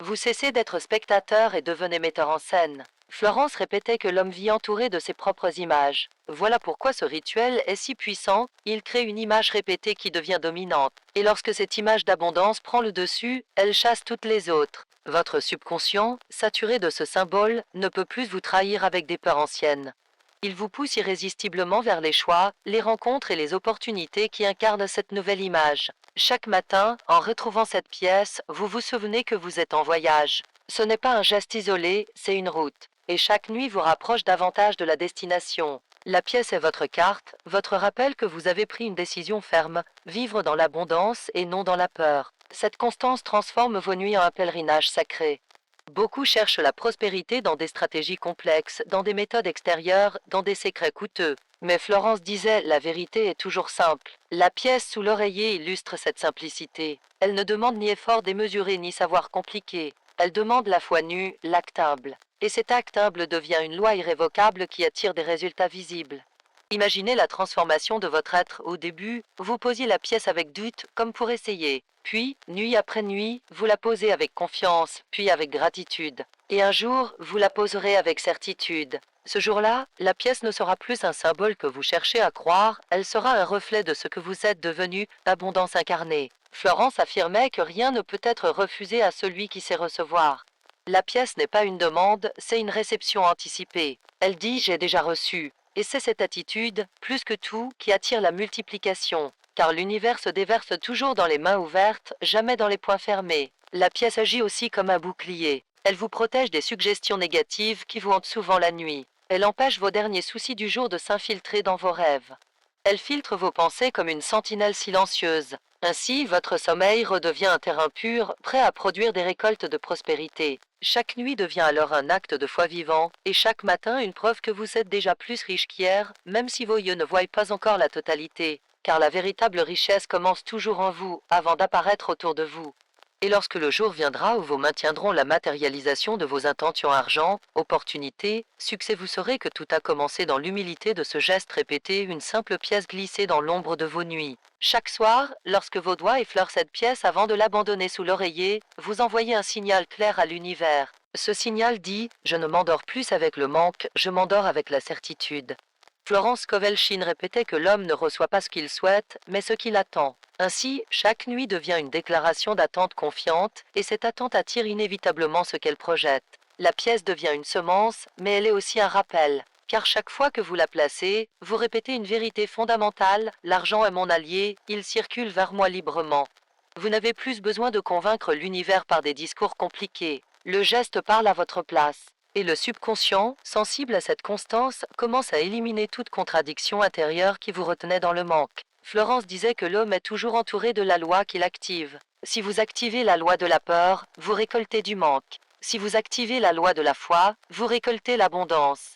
Vous cessez d'être spectateur et devenez metteur en scène. Florence répétait que l'homme vit entouré de ses propres images. Voilà pourquoi ce rituel est si puissant, il crée une image répétée qui devient dominante. Et lorsque cette image d'abondance prend le dessus, elle chasse toutes les autres. Votre subconscient, saturé de ce symbole, ne peut plus vous trahir avec des peurs anciennes. Il vous pousse irrésistiblement vers les choix, les rencontres et les opportunités qui incarnent cette nouvelle image. Chaque matin, en retrouvant cette pièce, vous vous souvenez que vous êtes en voyage. Ce n'est pas un geste isolé, c'est une route. Et chaque nuit vous rapproche davantage de la destination. La pièce est votre carte, votre rappel que vous avez pris une décision ferme, vivre dans l'abondance et non dans la peur. Cette constance transforme vos nuits en un pèlerinage sacré. Beaucoup cherchent la prospérité dans des stratégies complexes, dans des méthodes extérieures, dans des secrets coûteux. Mais Florence disait, la vérité est toujours simple. La pièce sous l'oreiller illustre cette simplicité. Elle ne demande ni effort démesuré ni savoir compliqué. Elle demande la foi nue, l'acte humble. Et cet acte humble devient une loi irrévocable qui attire des résultats visibles. Imaginez la transformation de votre être. Au début, vous posiez la pièce avec doute, comme pour essayer. Puis, nuit après nuit, vous la posez avec confiance, puis avec gratitude. Et un jour, vous la poserez avec certitude. Ce jour-là, la pièce ne sera plus un symbole que vous cherchez à croire, elle sera un reflet de ce que vous êtes devenu, l'abondance incarnée. Florence affirmait que rien ne peut être refusé à celui qui sait recevoir. La pièce n'est pas une demande, c'est une réception anticipée. Elle dit « j'ai déjà reçu ». Et c'est cette attitude, plus que tout, qui attire la multiplication. Car l'univers se déverse toujours dans les mains ouvertes, jamais dans les poings fermés. La pièce agit aussi comme un bouclier. Elle vous protège des suggestions négatives qui vous hantent souvent la nuit. Elle empêche vos derniers soucis du jour de s'infiltrer dans vos rêves. Elle filtre vos pensées comme une sentinelle silencieuse. Ainsi, votre sommeil redevient un terrain pur, prêt à produire des récoltes de prospérité. Chaque nuit devient alors un acte de foi vivant, et chaque matin une preuve que vous êtes déjà plus riche qu'hier, même si vos yeux ne voient pas encore la totalité, car la véritable richesse commence toujours en vous, avant d'apparaître autour de vous. Et lorsque le jour viendra où vous maintiendront la matérialisation de vos intentions argent, opportunité, succès, vous saurez que tout a commencé dans l'humilité de ce geste répété, une simple pièce glissée dans l'ombre de vos nuits. Chaque soir, lorsque vos doigts effleurent cette pièce avant de l'abandonner sous l'oreiller, vous envoyez un signal clair à l'univers. Ce signal dit « Je ne m'endors plus avec le manque, je m'endors avec la certitude ». Florence Kovelchine répétait que l'homme ne reçoit pas ce qu'il souhaite, mais ce qu'il attend. Ainsi, chaque nuit devient une déclaration d'attente confiante, et cette attente attire inévitablement ce qu'elle projette. La pièce devient une semence, mais elle est aussi un rappel. Car chaque fois que vous la placez, vous répétez une vérité fondamentale, l'argent est mon allié, il circule vers moi librement. Vous n'avez plus besoin de convaincre l'univers par des discours compliqués. Le geste parle à votre place. Et le subconscient, sensible à cette constance, commence à éliminer toute contradiction intérieure qui vous retenait dans le manque. Florence disait que l'homme est toujours entouré de la loi qu'il active. Si vous activez la loi de la peur, vous récoltez du manque. Si vous activez la loi de la foi, vous récoltez l'abondance.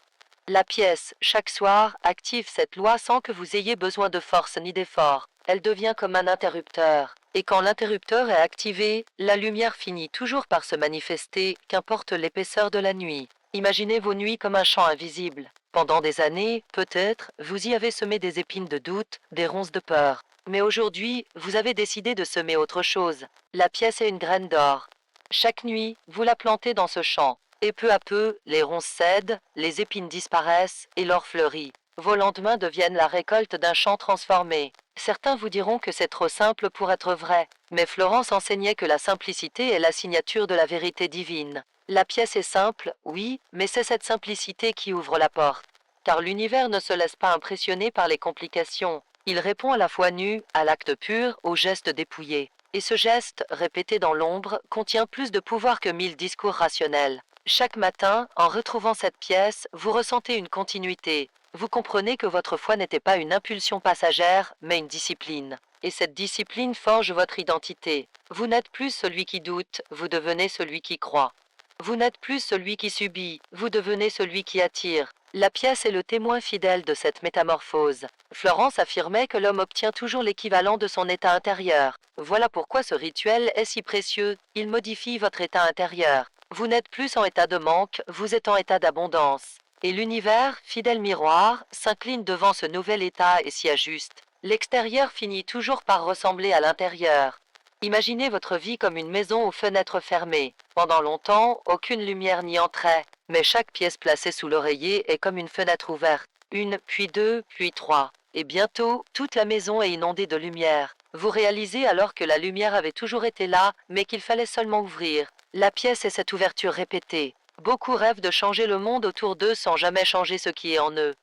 La pièce, chaque soir, active cette loi sans que vous ayez besoin de force ni d'effort. Elle devient comme un interrupteur. Et quand l'interrupteur est activé, la lumière finit toujours par se manifester, qu'importe l'épaisseur de la nuit. Imaginez vos nuits comme un champ invisible. Pendant des années, peut-être, vous y avez semé des épines de doute, des ronces de peur. Mais aujourd'hui, vous avez décidé de semer autre chose. La pièce est une graine d'or. Chaque nuit, vous la plantez dans ce champ. Et peu à peu, les ronces cèdent, les épines disparaissent et l'or fleurit. Vos lendemains deviennent la récolte d'un champ transformé. Certains vous diront que c'est trop simple pour être vrai, mais Florence enseignait que la simplicité est la signature de la vérité divine. La pièce est simple, oui, mais c'est cette simplicité qui ouvre la porte. Car l'univers ne se laisse pas impressionner par les complications. Il répond à la foi nue, à l'acte pur, au geste dépouillé. Et ce geste, répété dans l'ombre, contient plus de pouvoir que 1000 discours rationnels. Chaque matin, en retrouvant cette pièce, vous ressentez une continuité. Vous comprenez que votre foi n'était pas une impulsion passagère, mais une discipline. Et cette discipline forge votre identité. Vous n'êtes plus celui qui doute, vous devenez celui qui croit. Vous n'êtes plus celui qui subit, vous devenez celui qui attire. La pièce est le témoin fidèle de cette métamorphose. Florence affirmait que l'homme obtient toujours l'équivalent de son état intérieur. Voilà pourquoi ce rituel est si précieux, il modifie votre état intérieur. Vous n'êtes plus en état de manque, vous êtes en état d'abondance. Et l'univers, fidèle miroir, s'incline devant ce nouvel état et s'y ajuste. L'extérieur finit toujours par ressembler à l'intérieur. Imaginez votre vie comme une maison aux fenêtres fermées. Pendant longtemps, aucune lumière n'y entrait, mais chaque pièce placée sous l'oreiller est comme une fenêtre ouverte. Une, puis deux, puis trois. Et bientôt, toute la maison est inondée de lumière. Vous réalisez alors que la lumière avait toujours été là, mais qu'il fallait seulement ouvrir. La pièce est cette ouverture répétée. Beaucoup rêvent de changer le monde autour d'eux sans jamais changer ce qui est en eux.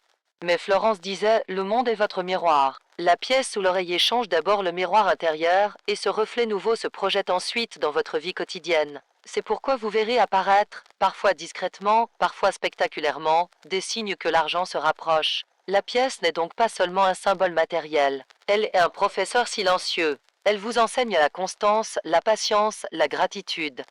Mais Florence disait, le monde est votre miroir. La pièce sous l'oreiller change d'abord le miroir intérieur, et ce reflet nouveau se projette ensuite dans votre vie quotidienne. C'est pourquoi vous verrez apparaître, parfois discrètement, parfois spectaculairement, des signes que l'argent se rapproche. La pièce n'est donc pas seulement un symbole matériel, elle est un professeur silencieux. Elle vous enseigne la constance, la patience, la gratitude.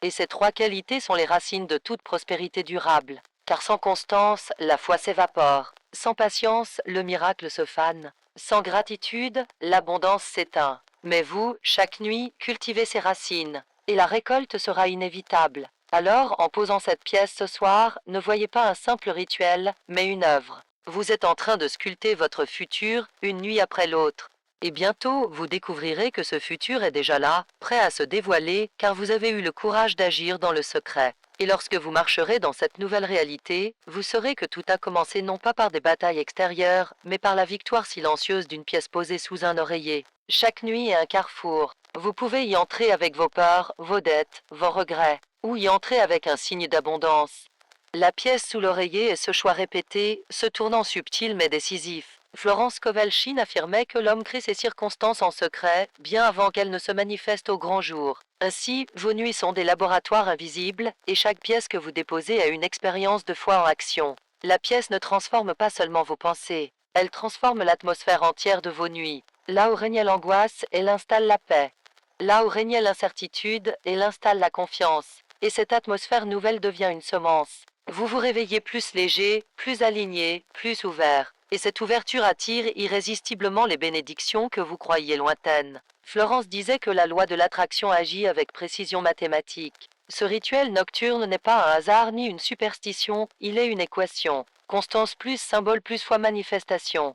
Et ces trois qualités sont les racines de toute prospérité durable. Car sans constance, la foi s'évapore. Sans patience, le miracle se fane. Sans gratitude, l'abondance s'éteint. Mais vous, chaque nuit, cultivez ces racines, et la récolte sera inévitable. Alors, en posant cette pièce ce soir, ne voyez pas un simple rituel, mais une œuvre. Vous êtes en train de sculpter votre futur, une nuit après l'autre. Et bientôt, vous découvrirez que ce futur est déjà là, prêt à se dévoiler, car vous avez eu le courage d'agir dans le secret. Et lorsque vous marcherez dans cette nouvelle réalité, vous saurez que tout a commencé non pas par des batailles extérieures, mais par la victoire silencieuse d'une pièce posée sous un oreiller. Chaque nuit est un carrefour. Vous pouvez y entrer avec vos peurs, vos dettes, vos regrets, ou y entrer avec un signe d'abondance. La pièce sous l'oreiller est ce choix répété, ce tournant subtil mais décisif. Florence Kovelchine affirmait que l'homme crée ses circonstances en secret, bien avant qu'elles ne se manifestent au grand jour. Ainsi, vos nuits sont des laboratoires invisibles, et chaque pièce que vous déposez a une expérience de foi en action. La pièce ne transforme pas seulement vos pensées, elle transforme l'atmosphère entière de vos nuits. Là où régnait l'angoisse, elle installe la paix. Là où régnait l'incertitude, elle installe la confiance. Et cette atmosphère nouvelle devient une semence. Vous vous réveillez plus léger, plus aligné, plus ouvert. Et cette ouverture attire irrésistiblement les bénédictions que vous croyiez lointaines. Florence disait que la loi de l'attraction agit avec précision mathématique. Ce rituel nocturne n'est pas un hasard ni une superstition, il est une équation. Constance plus symbole plus fois manifestation.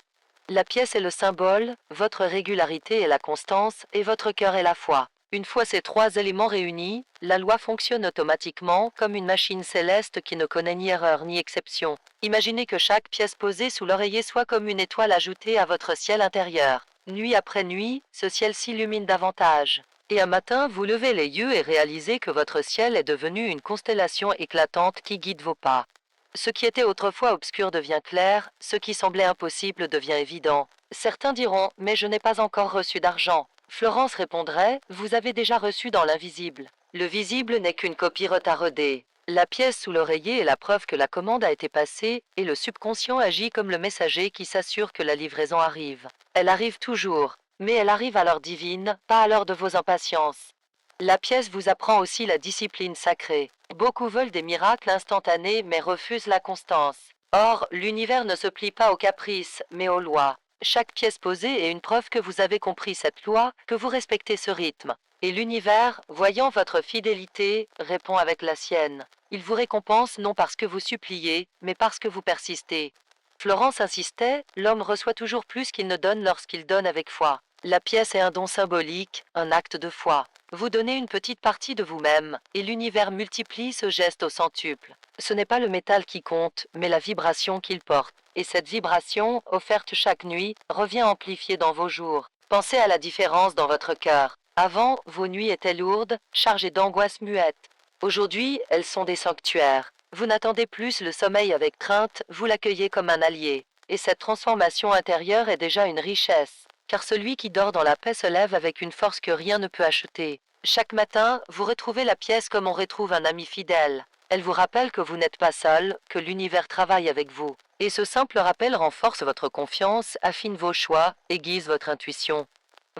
La pièce est le symbole, votre régularité est la constance et votre cœur est la foi. Une fois ces trois éléments réunis, la loi fonctionne automatiquement comme une machine céleste qui ne connaît ni erreur ni exception. Imaginez que chaque pièce posée sous l'oreiller soit comme une étoile ajoutée à votre ciel intérieur. Nuit après nuit, ce ciel s'illumine davantage. Et un matin, vous levez les yeux et réalisez que votre ciel est devenu une constellation éclatante qui guide vos pas. Ce qui était autrefois obscur devient clair, ce qui semblait impossible devient évident. Certains diront, mais je n'ai pas encore reçu d'argent. Florence répondrait, vous avez déjà reçu dans l'invisible. Le visible n'est qu'une copie retardée. La pièce sous l'oreiller est la preuve que la commande a été passée, et le subconscient agit comme le messager qui s'assure que la livraison arrive. Elle arrive toujours, mais elle arrive à l'heure divine, pas à l'heure de vos impatiences. La pièce vous apprend aussi la discipline sacrée. Beaucoup veulent des miracles instantanés mais refusent la constance. Or, l'univers ne se plie pas aux caprices, mais aux lois. Chaque pièce posée est une preuve que vous avez compris cette loi, que vous respectez ce rythme. Et l'univers, voyant votre fidélité, répond avec la sienne. Il vous récompense non parce que vous suppliez, mais parce que vous persistez. Florence insistait, l'homme reçoit toujours plus qu'il ne donne lorsqu'il donne avec foi. La pièce est un don symbolique, un acte de foi. Vous donnez une petite partie de vous-même, et l'univers multiplie ce geste au centuple. Ce n'est pas le métal qui compte, mais la vibration qu'il porte. Et cette vibration, offerte chaque nuit, revient amplifiée dans vos jours. Pensez à la différence dans votre cœur. Avant, vos nuits étaient lourdes, chargées d'angoisse muette. Aujourd'hui, elles sont des sanctuaires. Vous n'attendez plus le sommeil avec crainte, vous l'accueillez comme un allié. Et cette transformation intérieure est déjà une richesse. Car celui qui dort dans la paix se lève avec une force que rien ne peut acheter. Chaque matin, vous retrouvez la pièce comme on retrouve un ami fidèle. Elle vous rappelle que vous n'êtes pas seul, que l'univers travaille avec vous. Et ce simple rappel renforce votre confiance, affine vos choix, aiguise votre intuition.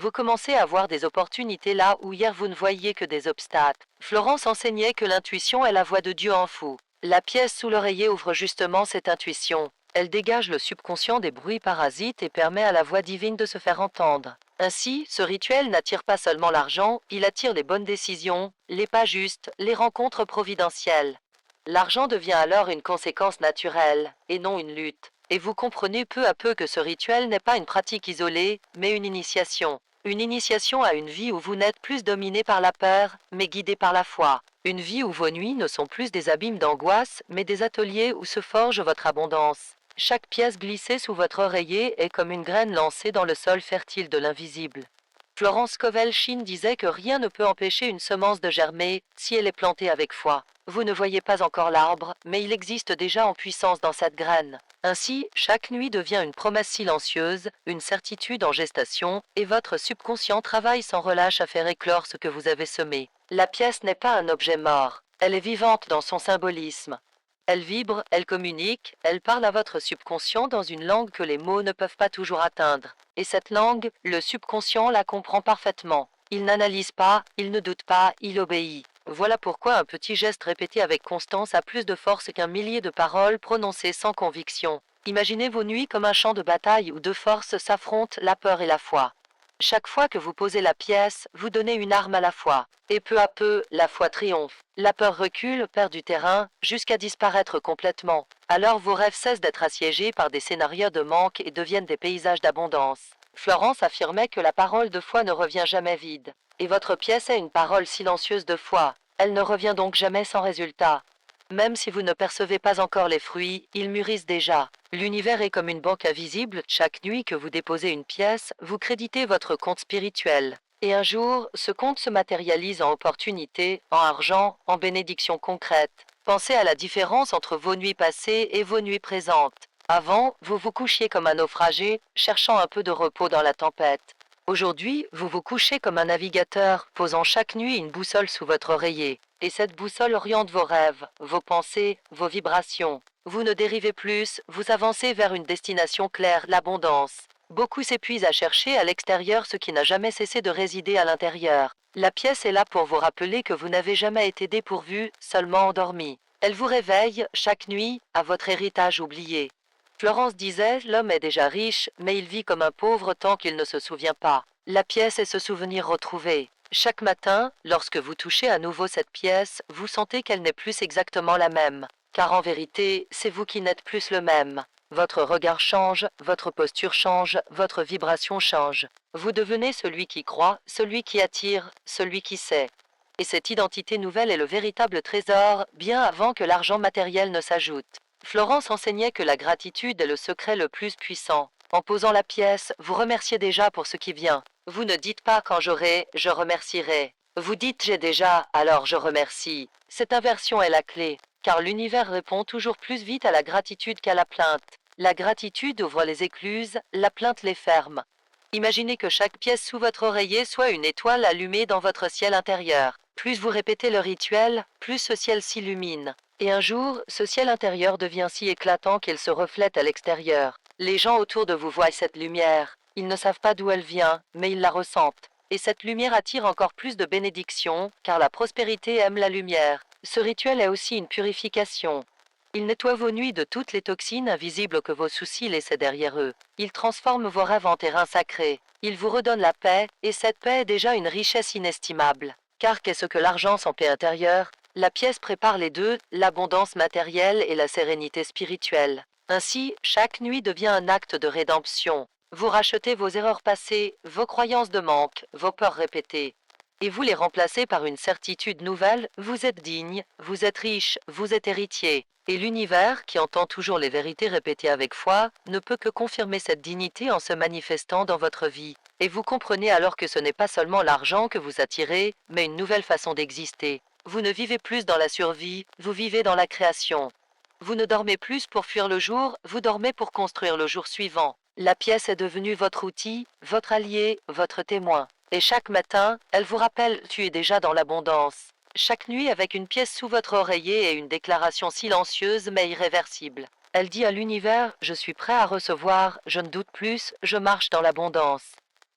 Vous commencez à voir des opportunités là où hier vous ne voyiez que des obstacles. Florence enseignait que l'intuition est la voix de Dieu en vous. La pièce sous l'oreiller ouvre justement cette intuition. Elle dégage le subconscient des bruits parasites et permet à la voix divine de se faire entendre. Ainsi, ce rituel n'attire pas seulement l'argent, il attire les bonnes décisions, les pas justes, les rencontres providentielles. L'argent devient alors une conséquence naturelle, et non une lutte. Et vous comprenez peu à peu que ce rituel n'est pas une pratique isolée, mais une initiation. Une initiation à une vie où vous n'êtes plus dominé par la peur, mais guidé par la foi. Une vie où vos nuits ne sont plus des abîmes d'angoisse, mais des ateliers où se forge votre abondance. Chaque pièce glissée sous votre oreiller est comme une graine lancée dans le sol fertile de l'invisible. Florence Kovelchine disait que rien ne peut empêcher une semence de germer si elle est plantée avec foi. Vous ne voyez pas encore l'arbre, mais il existe déjà en puissance dans cette graine. Ainsi, chaque nuit devient une promesse silencieuse, une certitude en gestation, et votre subconscient travaille sans relâche à faire éclore ce que vous avez semé. La pièce n'est pas un objet mort, elle est vivante dans son symbolisme. Elle vibre, elle communique, elle parle à votre subconscient dans une langue que les mots ne peuvent pas toujours atteindre. Et cette langue, le subconscient la comprend parfaitement. Il n'analyse pas, il ne doute pas, il obéit. Voilà pourquoi un petit geste répété avec constance a plus de force qu'un millier de paroles prononcées sans conviction. Imaginez vos nuits comme un champ de bataille où deux forces s'affrontent, la peur et la foi. Chaque fois que vous posez la pièce, vous donnez une arme à la foi. Et peu à peu, la foi triomphe. La peur recule, perd du terrain, jusqu'à disparaître complètement. Alors vos rêves cessent d'être assiégés par des scénarios de manque et deviennent des paysages d'abondance. Florence affirmait que la parole de foi ne revient jamais vide. Et votre pièce est une parole silencieuse de foi. Elle ne revient donc jamais sans résultat. Même si vous ne percevez pas encore les fruits, ils mûrissent déjà. L'univers est comme une banque invisible, chaque nuit que vous déposez une pièce, vous créditez votre compte spirituel. Et un jour, ce compte se matérialise en opportunités, en argent, en bénédictions concrètes. Pensez à la différence entre vos nuits passées et vos nuits présentes. Avant, vous vous couchiez comme un naufragé, cherchant un peu de repos dans la tempête. Aujourd'hui, vous vous couchez comme un navigateur, posant chaque nuit une boussole sous votre oreiller. Et cette boussole oriente vos rêves, vos pensées, vos vibrations. Vous ne dérivez plus, vous avancez vers une destination claire, l'abondance. Beaucoup s'épuisent à chercher à l'extérieur ce qui n'a jamais cessé de résider à l'intérieur. La pièce est là pour vous rappeler que vous n'avez jamais été dépourvu, seulement endormi. Elle vous réveille, chaque nuit, à votre héritage oublié. Florence disait, l'homme est déjà riche, mais il vit comme un pauvre tant qu'il ne se souvient pas. La pièce est ce souvenir retrouvé. Chaque matin, lorsque vous touchez à nouveau cette pièce, vous sentez qu'elle n'est plus exactement la même. Car en vérité, c'est vous qui n'êtes plus le même. Votre regard change, votre posture change, votre vibration change. Vous devenez celui qui croit, celui qui attire, celui qui sait. Et cette identité nouvelle est le véritable trésor, bien avant que l'argent matériel ne s'ajoute. Florence enseignait que la gratitude est le secret le plus puissant. En posant la pièce, vous remerciez déjà pour ce qui vient. Vous ne dites pas quand j'aurai, je remercierai. Vous dites j'ai déjà, alors je remercie. Cette inversion est la clé, car l'univers répond toujours plus vite à la gratitude qu'à la plainte. La gratitude ouvre les écluses, la plainte les ferme. Imaginez que chaque pièce sous votre oreiller soit une étoile allumée dans votre ciel intérieur. Plus vous répétez le rituel, plus ce ciel s'illumine. Et un jour, ce ciel intérieur devient si éclatant qu'il se reflète à l'extérieur. Les gens autour de vous voient cette lumière. Ils ne savent pas d'où elle vient, mais ils la ressentent. Et cette lumière attire encore plus de bénédictions, car la prospérité aime la lumière. Ce rituel est aussi une purification. Il nettoie vos nuits de toutes les toxines invisibles que vos soucis laissaient derrière eux. Il transforme vos rêves en terrain sacré. Il vous redonne la paix, et cette paix est déjà une richesse inestimable. Car qu'est-ce que l'argent sans paix intérieure? La pièce prépare les deux, l'abondance matérielle et la sérénité spirituelle. Ainsi, chaque nuit devient un acte de rédemption. Vous rachetez vos erreurs passées, vos croyances de manque, vos peurs répétées. Et vous les remplacez par une certitude nouvelle, vous êtes digne, vous êtes riche, vous êtes héritier. Et l'univers, qui entend toujours les vérités répétées avec foi, ne peut que confirmer cette dignité en se manifestant dans votre vie. Et vous comprenez alors que ce n'est pas seulement l'argent que vous attirez, mais une nouvelle façon d'exister. Vous ne vivez plus dans la survie, vous vivez dans la création. Vous ne dormez plus pour fuir le jour, vous dormez pour construire le jour suivant. La pièce est devenue votre outil, votre allié, votre témoin. Et chaque matin, elle vous rappelle, tu es déjà dans l'abondance. Chaque nuit avec une pièce sous votre oreiller et une déclaration silencieuse mais irréversible. Elle dit à l'univers, je suis prêt à recevoir, je ne doute plus, je marche dans l'abondance.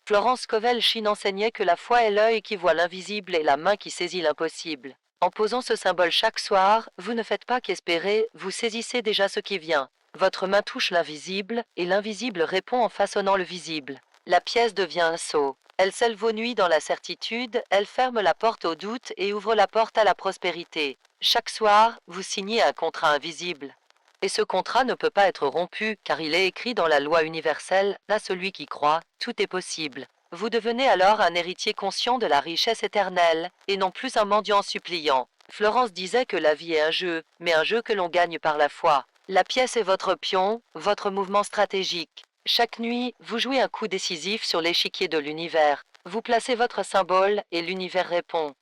Florence Covel-Chin enseignait que la foi est l'œil qui voit l'invisible et la main qui saisit l'impossible. En posant ce symbole chaque soir, vous ne faites pas qu'espérer, vous saisissez déjà ce qui vient. Votre main touche l'invisible, et l'invisible répond en façonnant le visible. La pièce devient un sceau. Elle scelle vos nuits dans la certitude, elle ferme la porte au doute et ouvre la porte à la prospérité. Chaque soir, vous signez un contrat invisible. Et ce contrat ne peut pas être rompu, car il est écrit dans la loi universelle, à celui qui croit, tout est possible. Vous devenez alors un héritier conscient de la richesse éternelle, et non plus un mendiant suppliant. Florence disait que la vie est un jeu, mais un jeu que l'on gagne par la foi. La pièce est votre pion, votre mouvement stratégique. Chaque nuit, vous jouez un coup décisif sur l'échiquier de l'univers. Vous placez votre symbole et l'univers répond.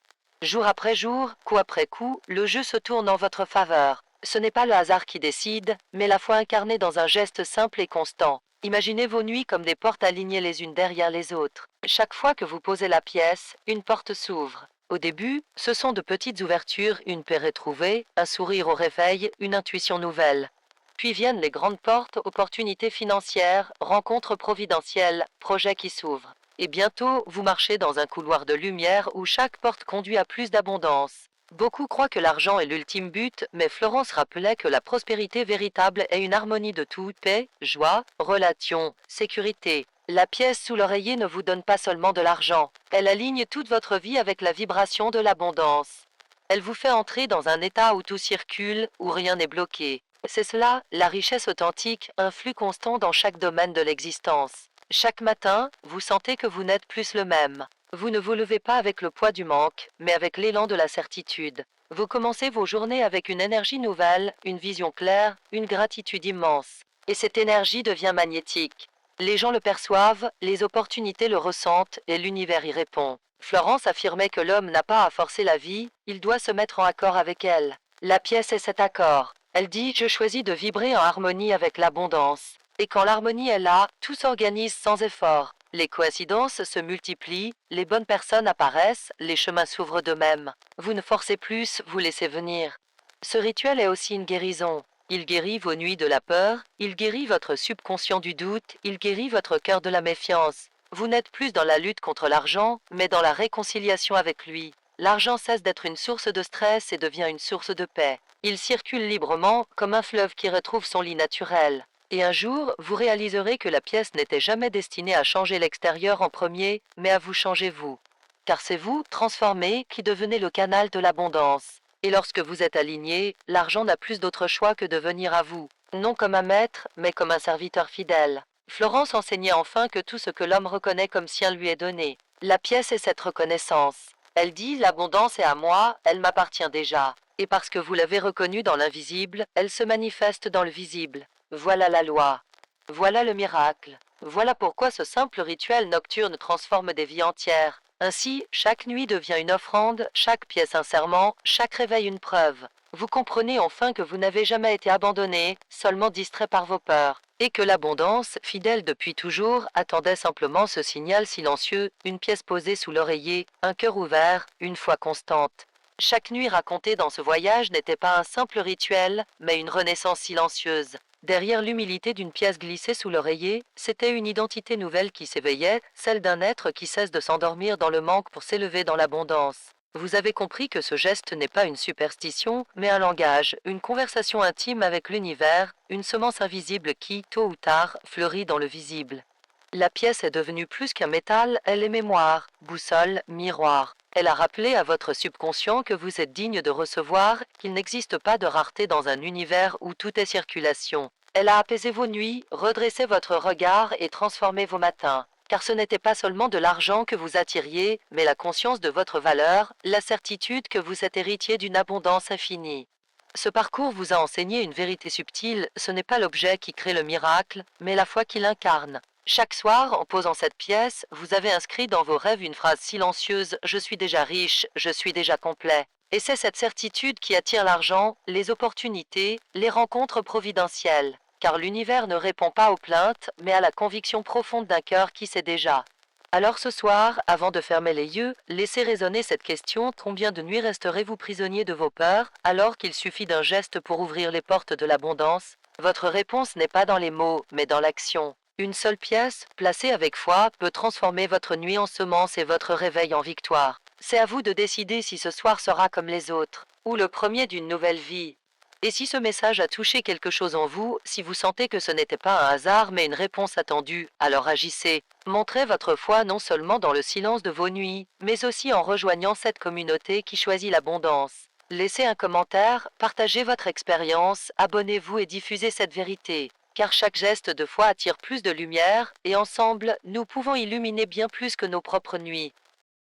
Jour après jour, coup après coup, le jeu se tourne en votre faveur. Ce n'est pas le hasard qui décide, mais la foi incarnée dans un geste simple et constant. Imaginez vos nuits comme des portes alignées les unes derrière les autres. Chaque fois que vous posez la pièce, une porte s'ouvre. Au début, ce sont de petites ouvertures, une paix retrouvée, un sourire au réveil, une intuition nouvelle. Puis viennent les grandes portes, opportunités financières, rencontres providentielles, projets qui s'ouvrent. Et bientôt, vous marchez dans un couloir de lumière où chaque porte conduit à plus d'abondance. Beaucoup croient que l'argent est l'ultime but, mais Florence rappelait que la prospérité véritable est une harmonie de tout, paix, joie, relations, sécurité. La pièce sous l'oreiller ne vous donne pas seulement de l'argent, elle aligne toute votre vie avec la vibration de l'abondance. Elle vous fait entrer dans un état où tout circule, où rien n'est bloqué. C'est cela, la richesse authentique, un flux constant dans chaque domaine de l'existence. Chaque matin, vous sentez que vous n'êtes plus le même. Vous ne vous levez pas avec le poids du manque, mais avec l'élan de la certitude. Vous commencez vos journées avec une énergie nouvelle, une vision claire, une gratitude immense. Et cette énergie devient magnétique. Les gens le perçoivent, les opportunités le ressentent et l'univers y répond. Florence affirmait que l'homme n'a pas à forcer la vie, il doit se mettre en accord avec elle. La pièce est cet accord. Elle dit « Je choisis de vibrer en harmonie avec l'abondance ». Et quand l'harmonie est là, tout s'organise sans effort. Les coïncidences se multiplient, les bonnes personnes apparaissent, les chemins s'ouvrent d'eux-mêmes. Vous ne forcez plus, vous laissez venir. Ce rituel est aussi une guérison. il guérit vos nuits de la peur, il guérit votre subconscient du doute, il guérit votre cœur de la méfiance. Vous n'êtes plus dans la lutte contre l'argent, mais dans la réconciliation avec lui. L'argent cesse d'être une source de stress et devient une source de paix. Il circule librement, comme un fleuve qui retrouve son lit naturel. Et un jour, vous réaliserez que la pièce n'était jamais destinée à changer l'extérieur en premier, mais à vous changer vous. Car c'est vous, transformé, qui devenez le canal de l'abondance. Et lorsque vous êtes aligné, l'argent n'a plus d'autre choix que de venir à vous, non comme un maître, mais comme un serviteur fidèle. Florence enseignait enfin que tout ce que l'homme reconnaît comme sien lui est donné. La pièce est cette reconnaissance. Elle dit, l'abondance est à moi, elle m'appartient déjà. Et parce que vous l'avez reconnue dans l'invisible, elle se manifeste dans le visible. Voilà la loi. Voilà le miracle. Voilà pourquoi ce simple rituel nocturne transforme des vies entières. Ainsi, chaque nuit devient une offrande, chaque pièce un serment, chaque réveil une preuve. Vous comprenez enfin que vous n'avez jamais été abandonné, seulement distrait par vos peurs, et que l'abondance, fidèle depuis toujours, attendait simplement ce signal silencieux, une pièce posée sous l'oreiller, un cœur ouvert, une foi constante. Chaque nuit racontée dans ce voyage n'était pas un simple rituel, mais une renaissance silencieuse. Derrière l'humilité d'une pièce glissée sous l'oreiller, c'était une identité nouvelle qui s'éveillait, celle d'un être qui cesse de s'endormir dans le manque pour s'élever dans l'abondance. Vous avez compris que ce geste n'est pas une superstition, mais un langage, une conversation intime avec l'univers, une semence invisible qui, tôt ou tard, fleurit dans le visible. La pièce est devenue plus qu'un métal, elle est mémoire, boussole, miroir. Elle a rappelé à votre subconscient que vous êtes digne de recevoir, qu'il n'existe pas de rareté dans un univers où tout est circulation. Elle a apaisé vos nuits, redressé votre regard et transformé vos matins. Car ce n'était pas seulement de l'argent que vous attiriez, mais la conscience de votre valeur, la certitude que vous êtes héritier d'une abondance infinie. Ce parcours vous a enseigné une vérité subtile, ce n'est pas l'objet qui crée le miracle, mais la foi qui l'incarne. Chaque soir, en posant cette pièce, vous avez inscrit dans vos rêves une phrase silencieuse « Je suis déjà riche, je suis déjà complet ». Et c'est cette certitude qui attire l'argent, les opportunités, les rencontres providentielles. Car l'univers ne répond pas aux plaintes, mais à la conviction profonde d'un cœur qui sait déjà. Alors ce soir, avant de fermer les yeux, laissez résonner cette question: combien de nuits resterez-vous prisonnier de vos peurs, alors qu'il suffit d'un geste pour ouvrir les portes de l'abondance? Votre réponse n'est pas dans les mots, mais dans l'action. Une seule pièce, placée avec foi, peut transformer votre nuit en semence et votre réveil en victoire. C'est à vous de décider si ce soir sera comme les autres, ou le premier d'une nouvelle vie. Et si ce message a touché quelque chose en vous, si vous sentez que ce n'était pas un hasard mais une réponse attendue, alors agissez. Montrez votre foi non seulement dans le silence de vos nuits, mais aussi en rejoignant cette communauté qui choisit l'abondance. Laissez un commentaire, partagez votre expérience, abonnez-vous et diffusez cette vérité. Car chaque geste de foi attire plus de lumière, et ensemble, nous pouvons illuminer bien plus que nos propres nuits.